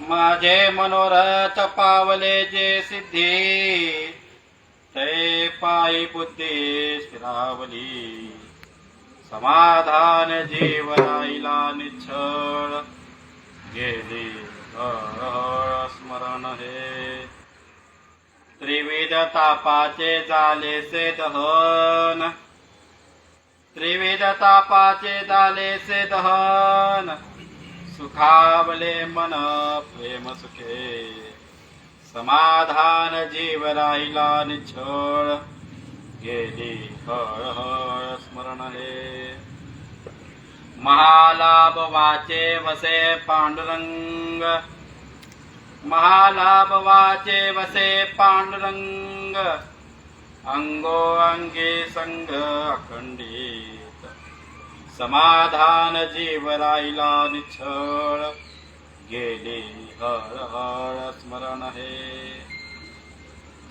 माझे मनोरथ पावले जे सिद्धी, ते पायी बुद्धी स्थिरावली, समाधान जीव राहिला निश्चळ, गेली हळ स्मरण हे, त्रिविध तापाचे झालेसे दहन, त्रिविध तापाचे झालेसे दहन, सुखावले मन प्रेम सुखे, समाधान जीव राहिला निश्चळ, गेली हळ हळ स्मरण हे, महालाभ वाचे वसे पांडुरंग, महालाभ वाचे वसे पांडुरंग, अंगो अंगी संग अखंडित, समाधान जीव राहिला निश्चळ, गेली हळ हळ स्मरण हे,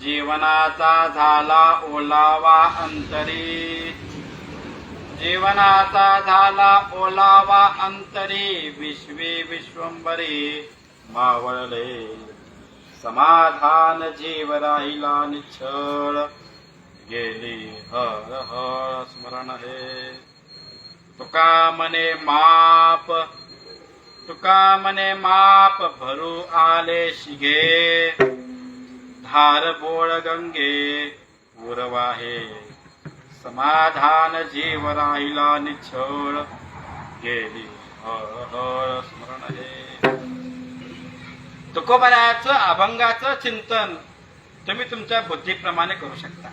जीवनाचा झाला ओलावा अंतरी, जीवनाचा झाला ओलावा अंतरी, विश्वी विश्वंभरी मावळले, समाधान जीव राहिला निश्चळ, गेली हळ हळ स्मरण हे, तुका मने माप, तुका मने माप भरू आले शिगे, धार बोळ गंगे उरवाहे, समाधान जीव राहिला निछळ गेली हर स्मरण हे. तुकोबरायाचं अभंगाचं चिंतन तुम्ही तुमच्या बुद्धीप्रमाणे करू शकता,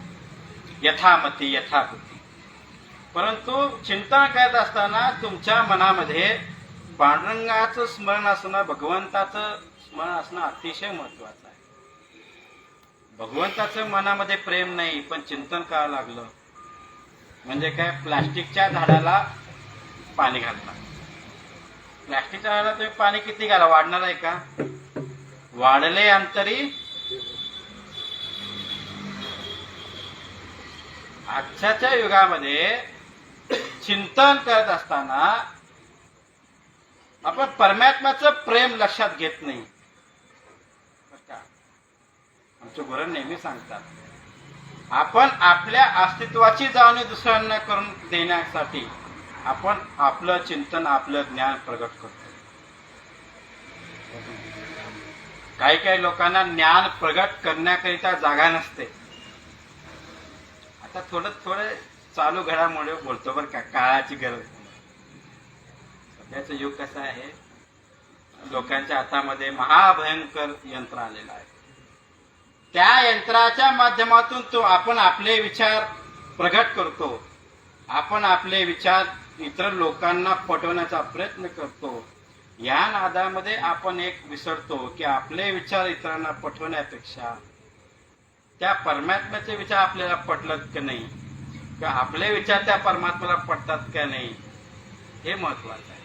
यथामती यथाबुद्धी. परंतु चिंतन करत असताना तुमच्या मनामध्ये पांडुरंगाचं स्मरण असणं, भगवंताचं स्मरण असणं अतिशय महत्वाचं आहे. भगवंताचं मनामध्ये प्रेम नाही, पण चिंतन करावं लागलं म्हणजे काय, प्लास्टिकच्या झाडाला पाणी घालणार. प्लास्टिकच्या झाडाला तुम्ही पाणी किती घाला, वाढणार आहे का? वाढले अंतरी. आजच्या युगामध्ये चिंतन करत असताना आपण परमात्म्याचं प्रेम लक्षात घेत नाही. आमचे गुरु नेहमी सांगतात, आपण आपल्या अस्तित्वाची जाणीव दुसऱ्यांना करून देण्यासाठी आपण आपलं चिंतन, आपलं ज्ञान प्रगट करतो. काही काही लोकांना ज्ञान प्रगट करण्याकरिता जागा नसते. आता थोडं चालू घडामोडी बोलतो बरं का, काळाची गरज. सध्याचं युग कसं आहे, लोकांच्या हातामध्ये महाभयंकर यंत्र आलेलं आहे. त्या यंत्राच्या माध्यमातून आपण आपले विचार प्रगट करतो, आपण आपले विचार इतर लोकांना पटवण्याचा प्रयत्न करतो. या नादामध्ये आपण एक विसरतो की आपले विचार इतरांना पटवण्यापेक्षा त्या परमात्म्याचे विचार आपल्याला पटलत की नाही, किंवा आपले विचार त्या परमात्म्याला पटतात का नाही, हे महत्वाचं आहे.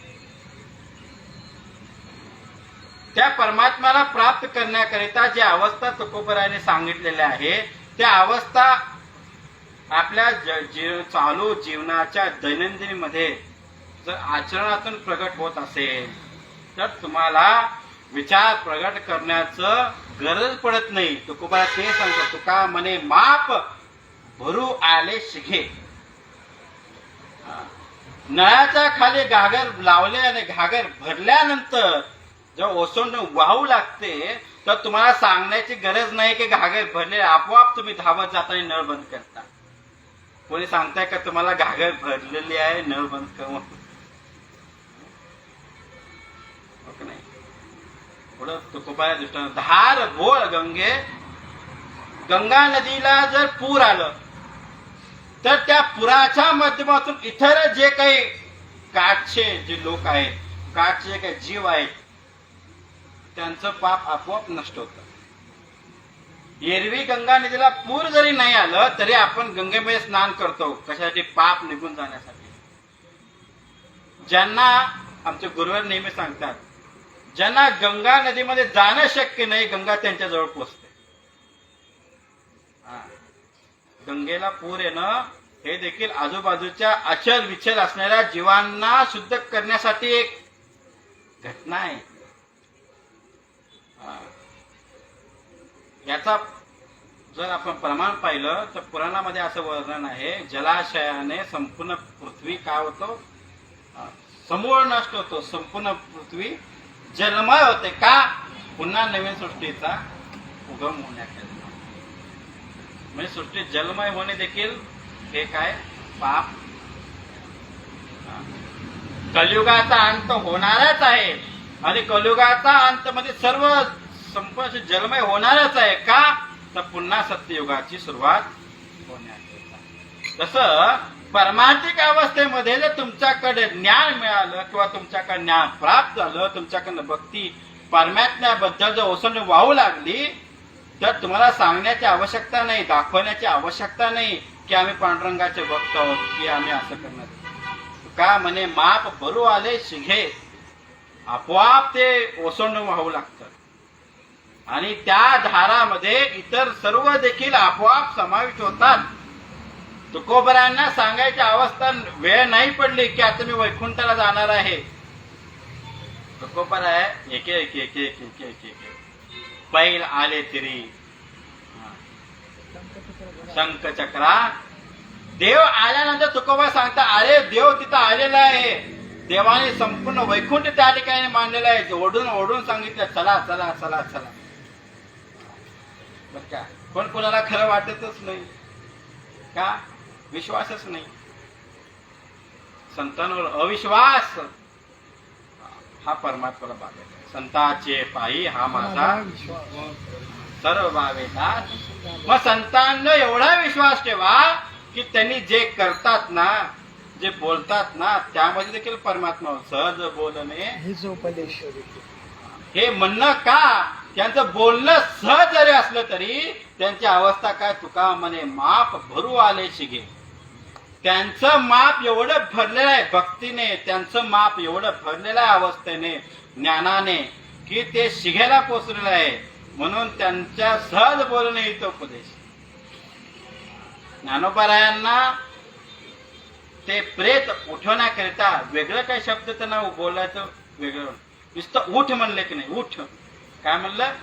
त्या परमात्म्याला प्राप्त करण्याकरिता जी अवस्था तुकोबरायाने सांगितलेल्या आहे, त्या अवस्था आपल्या चालू जीवनाच्या दैनंदिनीमध्ये जर आचरणातून प्रगट होत असेल तर तुम्हाला विचार प्रगट करण्याचं गरज पडत नाही. तुकोबा ते सांगतो, तुका म्हणे माप भरू आले शिघे. नळाच्या खाली घागर लावले आणि घागर भरल्यानंतर जेव्हा ओसंड वाहू लागते तर तुम्हाला सांगण्याची गरज नाही की घागर भरले, आपोआप तुम्ही धावत जाता आणि नळ बंद करता. कोणी सांगताय का तुम्हाला घागर भरलेली आहे, नळ बंद कर? नाही. पुढं तुकोबाच्या दृष्टीने धार बोळ गंगे, गंगा नदीला जर पूर आलं तर त्या पुराच्या माध्यमातून इतर जे काही काठचे जे लोक आहेत, काठचे जे काही जीव आहेत, त्यांचं पाप आपोआप नष्ट होतं. एरवी गंगा नदीला पूर जरी नाही आलं तरी आपण गंगेमध्ये स्नान करतो, कशासाठी? पाप निघून जाण्यासाठी. ज्यांना आमचे गुरुवर नेहमी सांगतात, ज्यांना गंगा नदीमध्ये जाणं शक्य नाही, गंगा त्यांच्या जवळ पोचते. गंगेला पूर येणं हे देखील आजूबाजूच्या अचल विचल असणाऱ्या जीवांना शुद्ध करण्यासाठी एक घटना आहे. याचा जर आपण प्रमाण पाहिलं तर पुराणामध्ये असं वर्णन आहे, जलाशयाने संपूर्ण पृथ्वी काय होतो, समूळ नष्ट होतो. संपूर्ण पृथ्वी जलमय होते. का? पुन्हा नवीन सृष्टीचा उगम होण्याकरिता. म्हणजे सृष्टी जलमय होणे देखील हे काय? पाप. कलियुगाचा अंत होणारच आहे आणि कलियुगाचा अंत मध्ये सर्व संपूर्ण जलमय होणारच आहे. का? तर पुन्हा सत्ययुगाची सुरुवात होण्याकरिता. तसं परमार्थिक अवस्थेमध्ये जर तुमच्याकडे ज्ञान मिळालं किंवा तुमच्याकडे ज्ञान प्राप्त झालं, तुमच्याकडनं भक्ती परमात्म्याबद्दल जर ओसंड वाहू लागली तर तुम्हाला सांगण्याची आवश्यकता नाही, दाखवण्याची आवश्यकता नाही की आम्ही पांडुरंगाचे भक्त आहोत की आम्ही असं करणार. का म्हणे माप भरू आले शिघे, आपोआप ते ओसंड वाहू लागतं आणि त्या धारामध्ये इतर सर्व देखील आपोआप समाविष्ट होतात. तुकोबरायांना सांगायची अवस्था वेळ नाही पडली की आता मी वैकुंठाला जाणार आहे. तुकोबराय एक एक एक एक एक एक एक पैल आले तिरी शंख चक्रा. देव आल्यानंतर तुकोबा सांगता, अरे देव तिथं आलेला आहे, देवाने संपूर्ण वैकुंठ त्या ठिकाणी मांडलेलं आहे. ओढून ओढून सांगितलं, चला चला चला चला. बर का? पण कोणाला खरं वाटतच नाही. का? विश्वासच नाही. संतांवर अविश्वास हा परमात्म्याला बाधेल. संतांचे पायी हा माझा विश्वास सर्व भावेतात. मग संतांना एवढा विश्वास ठेवा की त्यांनी जे करतात ना, जे बोलतात ना, त्यामध्ये देखील परमात्मा सहज बोलणे हेच उपदेश. हे म्हणणं का, त्यांचं बोलणं सहज जरी असलं तरी त्यांची अवस्था काय, तुका म्हणे माप भरू आले शिगे. त्यांचं माप एवढं भरलेलं आहे भक्तीने, त्यांचं माप एवढं भरलेलं आहे अवस्थेने, ज्ञानाने, की ते शिगेला पोचलेलं आहे. म्हणून त्यांच्या सहज बोलणे इथं उपदेश. ज्ञानोबारायांना ते प्रेत उठवण्याकरिता वेगळं काही शब्द त्यांना बोलायचं वेगळं. नुसतं उठ म्हणले की नाही, उठ काय म्हणलं,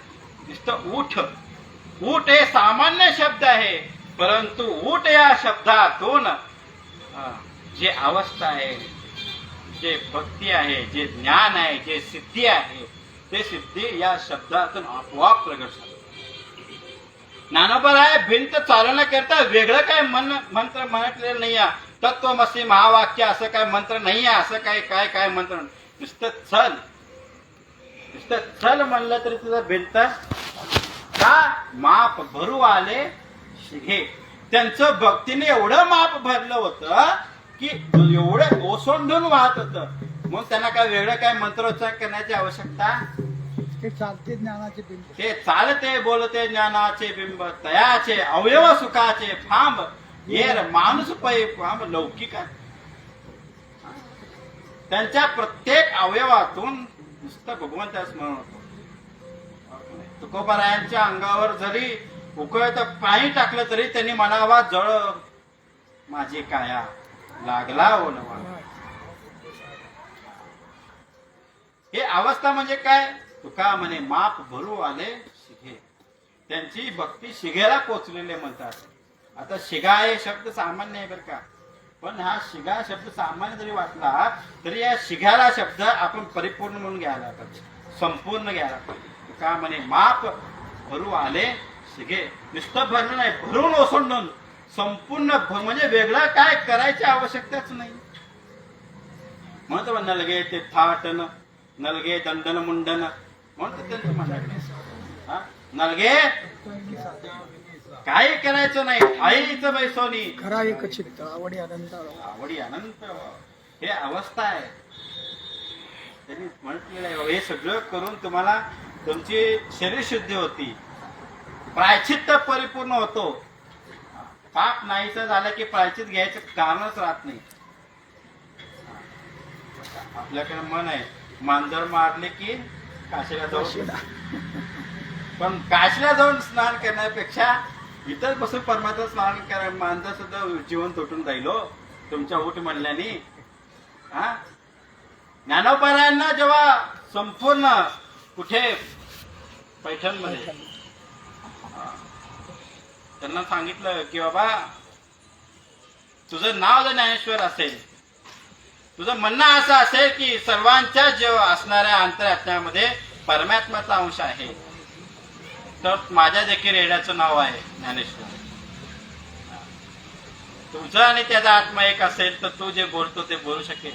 नुसतं उठ. उठ हे सामान्य शब्द आहे, परंतु उठ या शब्दातून जे अवस्था आहे, जे भक्ती आहे, जे ज्ञान आहे, जे सिद्धी आहे, ते सिद्धी या शब्दातून आपोआप प्रगट झालं. ज्ञानोबाराय भिंत चालवण्याकरता वेगळं काय मंत्र म्हटलेलं नाही आहे. तत्वमसी महावाक्य असं काय मंत्र नाही आहे, असं काय काय काय मंत्र. नुसतं चल, नुसतं चल म्हणलं तरी तुझं भिंत का माप भरू आले शिगे. त्यांचं भक्तीने एवढं माप भरलं होतं की एवढं ओसंडून वाहत होतं. मग त्यांना काय वेगळं काय मंत्रोच्चार करण्याची आवश्यकता. ते चालते ज्ञानाचे बिंब. ते चालते बोलते ज्ञानाचे बिंब, तयाचे अवयव सुखाचे फांब, येर माणूस पै फांब लौकिक. त्यांच्या प्रत्येक अवयवातून नुसतं भगवंता स्मरण होतं. तुकोबारायांच्या अंगावर जरी उकळतं पाणी टाकलं तरी त्यांनी म्हणावा, जळ माझी काया लागला ओलवा. हे अवस्था म्हणजे काय, तुका म्हणे माप भरू आले शिगे. त्यांची भक्ती शिगेला पोचलेले म्हणतात. आता शिगा हे शब्द सामान्य आहे बरं का, पण हा शिगा शब्द सामान्य जरी वाटला तरी या शिग्याला शब्द आपण परिपूर्ण म्हणून घ्यायला पाहिजे, संपूर्ण घ्यायला पाहिजे. तुका म्हणे माप भरू आले शिगे. नुसतं भरणं नाही, भरून ओसंडून संपूर्ण म्हणजे वेगळं काय करायची आवश्यकताच नाही. म्हणतो नलगे ते थाटन, नलगे दंडन मुंडन म्हणतो त्यांचं म्हणणं. नलगे काही करायचं नाही, आईचं बैसोनी खरा एक चित्त आवडी अनंत. आवडी अनंत हे अवस्था आहे. त्यांनी म्हटलेलं आहे हे सगळं करून तुम्हाला तुमची शरीर शुद्धी होती, प्रायचित्त परिपूर्ण होतो. पाप नाहीचं झालं की प्रायचित घ्यायचं कारणच राहत नाही. आपल्याकडे मन आहे, मांजर मारले की काशीला जाऊ, पण काशीला जाऊन स्नान करण्यापेक्षा इथंच बसून परमात्मा स्नान करा. मांजर सुद्धा जीवन तुटून जाईल हो तुमच्या उठ म्हणल्याने. हा ज्ञानोबारायांना जेव्हा संपूर्ण कुठे पैठणमध्ये त्यांना सांगितलं की बाबा तुझं नाव जर ज्ञानेश्वर असेल, तुझं म्हणणं असं असेल की सर्वांच्या जेव्हा असणाऱ्या अंतरात्म्यामध्ये परमात्म्याचा अंश आहे, तर माझ्या देखील रेड्याचं नाव आहे ज्ञानेश्वर. तुझं आणि त्याचा आत्मा एक असेल तर तू जे बोलतो ते बोलू शकेल.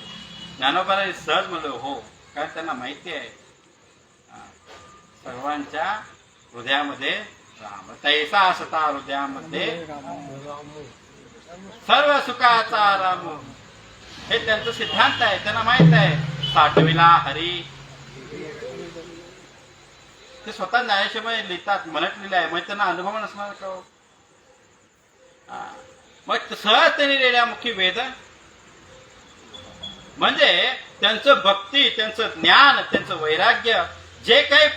ज्ञानोबाने सहज म्हणलं हो, कारण त्यांना माहिती आहे सर्वांच्या हृदयामध्ये राम तैसा असता हृदयामध्ये सर्व सुखाचा राम. हे त्यांचं सिद्धांत आहे, त्यांना माहित आहे. साठविला हरी ते स्वतः ज्ञानेश्वर लिहितात, म्हणतलेले आहे, म्हणजे त्यांना अनुभव नसणार का. मग सहज त्यांनी रेड्यामुखी वेद म्हणजे त्यांचं भक्ती, त्यांचं ज्ञान, त्यांचं वैराग्य, जे काही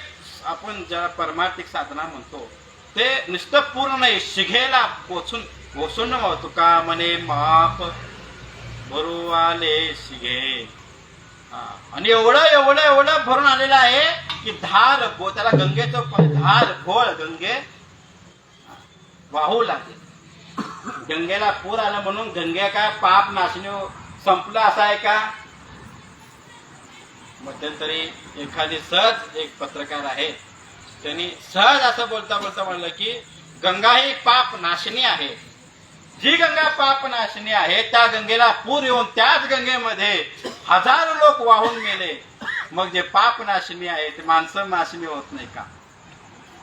आपण ज्याला परमार्थिक साधना म्हणतो ते नुसतं पूर्ण नाही, शिघेला पोचून पोचून तुका म्हणे माप भरू आले शिघे. आणि एवढं एवढं एवढं भरून आलेलं आहे की धार त्याला गंगेचं धार घोळ गंगे वाहू लागले. गंगेला पूर आला म्हणून गंगे काय पाप नाशनी संपलं असं आहे का. मध्यंतरी एखादी सहज एक पत्रकार आहे, त्यांनी सहज असं बोलता बोलता म्हणलं की गंगा ही पाप नाशनी आहे. जी गंगा पापनाशिनी आहे त्या गंगेला पूर येऊन त्याच गंगेमध्ये हजारो लोक वाहून गेले. मग जे पापनाशिनी आहे ते माणसं नाशिनी होत नाही का?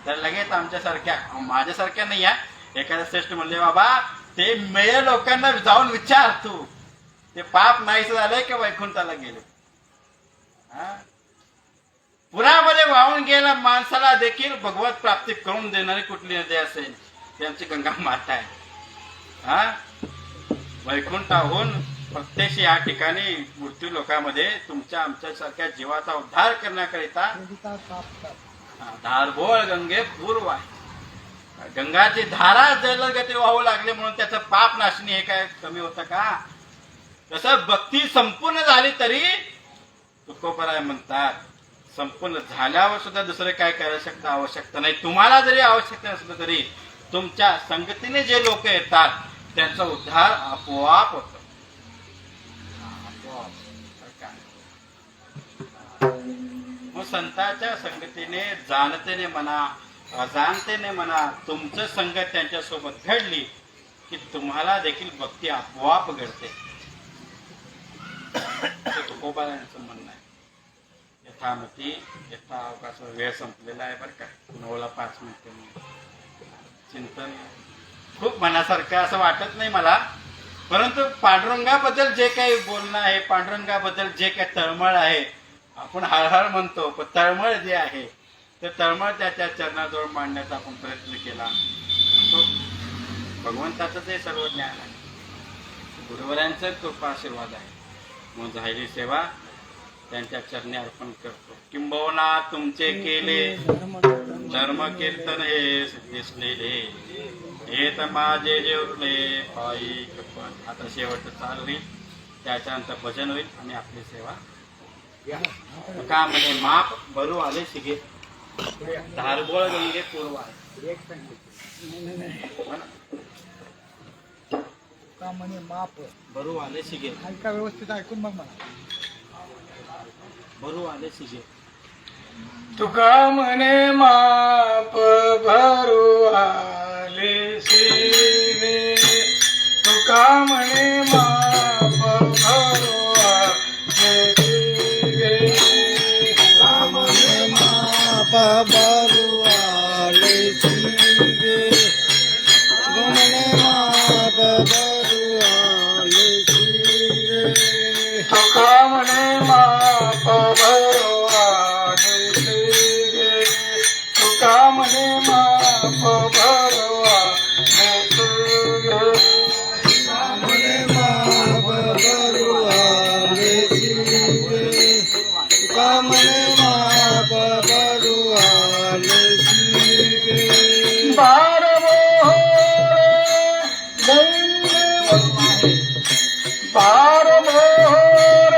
तर लगेच आमच्यासारख्या, माझ्यासारख्या नाही आहे, एखाद्या श्रेष्ठ म्हणले बाबा ते मेय लोकांना जाऊन विचार तू ते पाप नाहीच झालंय की वैकुंठाला गेले. पुरामध्ये वाहून गेला माणसाला देखील भगवत प्राप्ती करून देणारी कुठली नदी असेल त्यांची गंगा माता आहे. वैकुंठाहून प्रत्यक्ष या ठिकाणी मृत्यू लोकांमध्ये तुमच्या आमच्यासारख्या जीवाचा उद्धार करण्याकरिता धारबोळ गंगे पूर्व आहे. गंगाची धारा जलगती वाहू लागले म्हणून त्याचं पाप नाशनी हे काय कमी होतं का? तसं भक्ती संपूर्ण झाली तरी तुकोबराय म्हणतात संपूर्ण झाल्यावर सुद्धा दुसरे काय करायला शकता आवश्यकता नाही. तुम्हाला जरी आवश्यकता नसलं तरी तुमच्या संगतीने जे लोक येतात त्यांचा उद्धार आपोआप होतो. मग संतांच्या संगतीने जाणतेने म्हणा अजाणतेने म्हणा तुमचं संगत त्यांच्या सोबत घडली की तुम्हाला देखील भक्ती आपोआप घडते. तुकोबारायांचं म्हणणं आहे. यथामती यथा अवकाश वेळ संपलेला आहे बरं का. 9:05 चिंतन खूप मनासारखं असं वाटत नाही मला, परंतु पांडुरंगाबद्दल जे काही बोलणं आहे, पांडुरंगाबद्दल जे काही तळमळ आहे, आपण हळहळ म्हणतो पण तळमळ जे आहे ते तळमळ त्याच्या चरणाजवळ मांडण्याचा आपण प्रयत्न केला. तो भगवंताचं ते सर्व ज्ञान आहे, गुरुवरांचं कृपा आशीर्वाद आहे. म्हणून झालेली सेवा त्यांच्या चरणी अर्पण करतो. किंबहुना तुमचे केले धर्म कीर्तन हे दिसलेले हे तर माझे जेवले पायी कृपा. आता शेवट चालू होईल, त्याच्यानंतर भजन होईल आणि आपली सेवा का म्हणे माप भरू आले शिगे धारबोळ गंगे पूर्व आहे. का म्हणे माप भरू आले शिगे ऐका व्यवस्थित ऐकून मग मला. भरू आले शिगे तुका म्हणे माप भरू आले शिगे तुका म्हणे माप भरू आले शिगे तुका म्हणे माप भरू आले शिगे तुका म्हणे माप भरू आले शिगे तुका म्हणे माप भरू आले शिगे तुका म्हणे माप भरू आले शिगे तुका म्हणे माप भरू आले शिगे तुका म्हणे माप भरू आले शिगे बार मोहरे बार मोहरे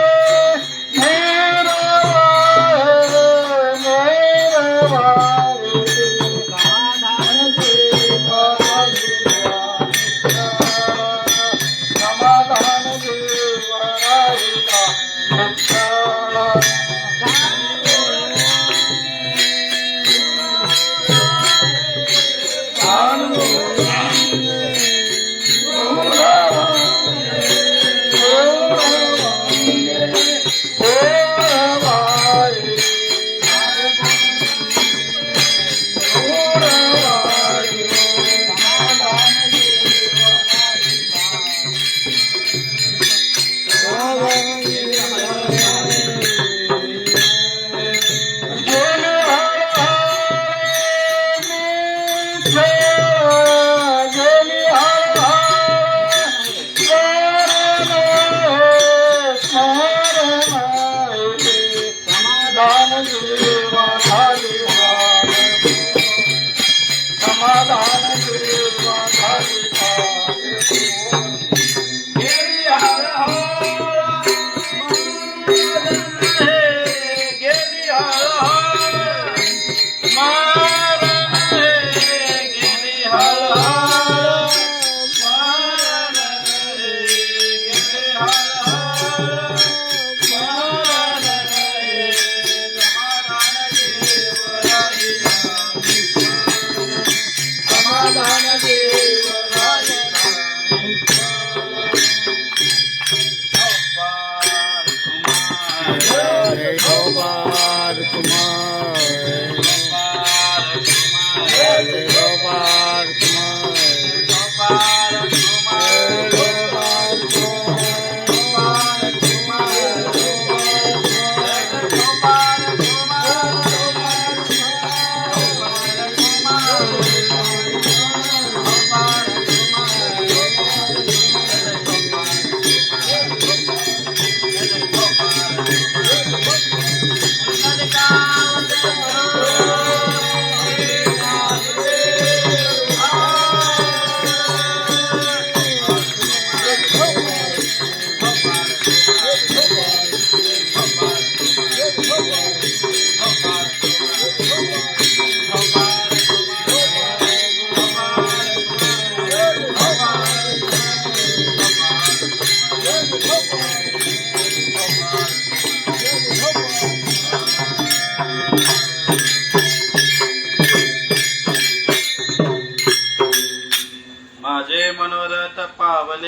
Oh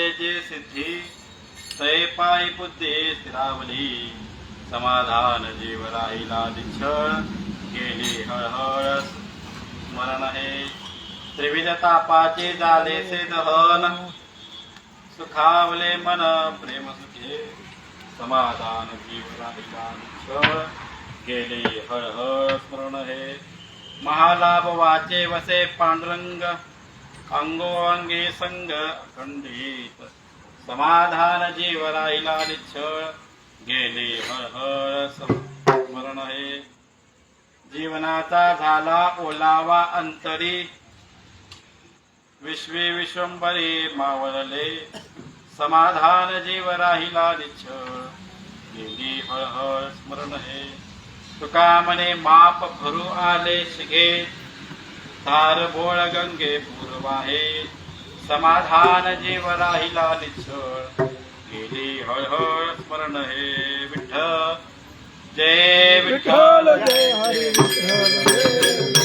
झाले जे सिद्धी तै पायी बुद्धी स्थिरावली समाधान जीव राहिला निश्चळ गेली हळहळ स्मरण हे त्रिविध तापाचे झालेसे दहन सुखावले मन प्रेम सुखे समाधान जीव राहिला निश्चळ गेली हळहळ स्मरण हे महालाभ वाचे वसे पांडुरंग अंगोअंगी संग अखंडित समाधान जीव राहिला निश्चळ गेली हळहळ स्मरण हे जीवनाचा झाला ओलावा अंतरी विश्वे विश्वंभरी मावळले समाधान जीव राहिला निश्चळ गेली हळहळ स्मरण हे तुका म्हणे माप भरू आले शिगे तार बोळ गंगे पूर्वाहे समाधान जीव राहिला निश्चळ गेली हळहळ स्मरण हे विठ्ठल जय विठ्ठल जय हरी विठ्ठल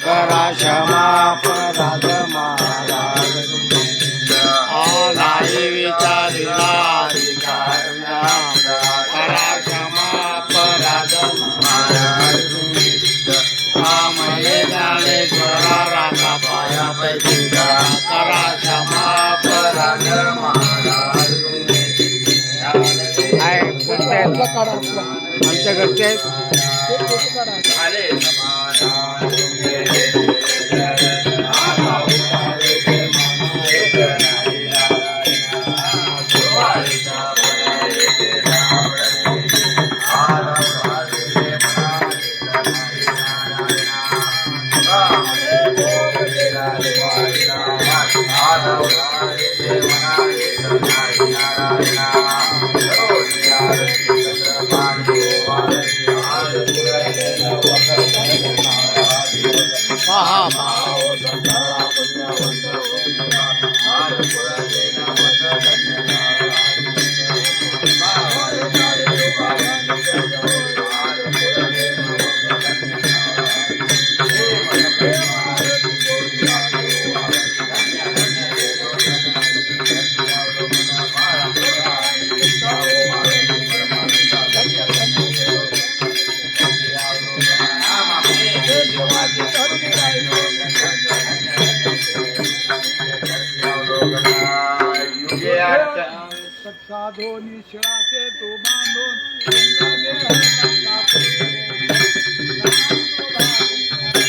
करा क्षमा पराध महाराज नाही विचारिला अधिकार करा क्षमा पराध महाराज आमले ज्ञानेश्वरा राजा पाया पैकी करा क्षमा पराध महाराज आमच्या घरचे साधो निश्चळाचे तो बांधून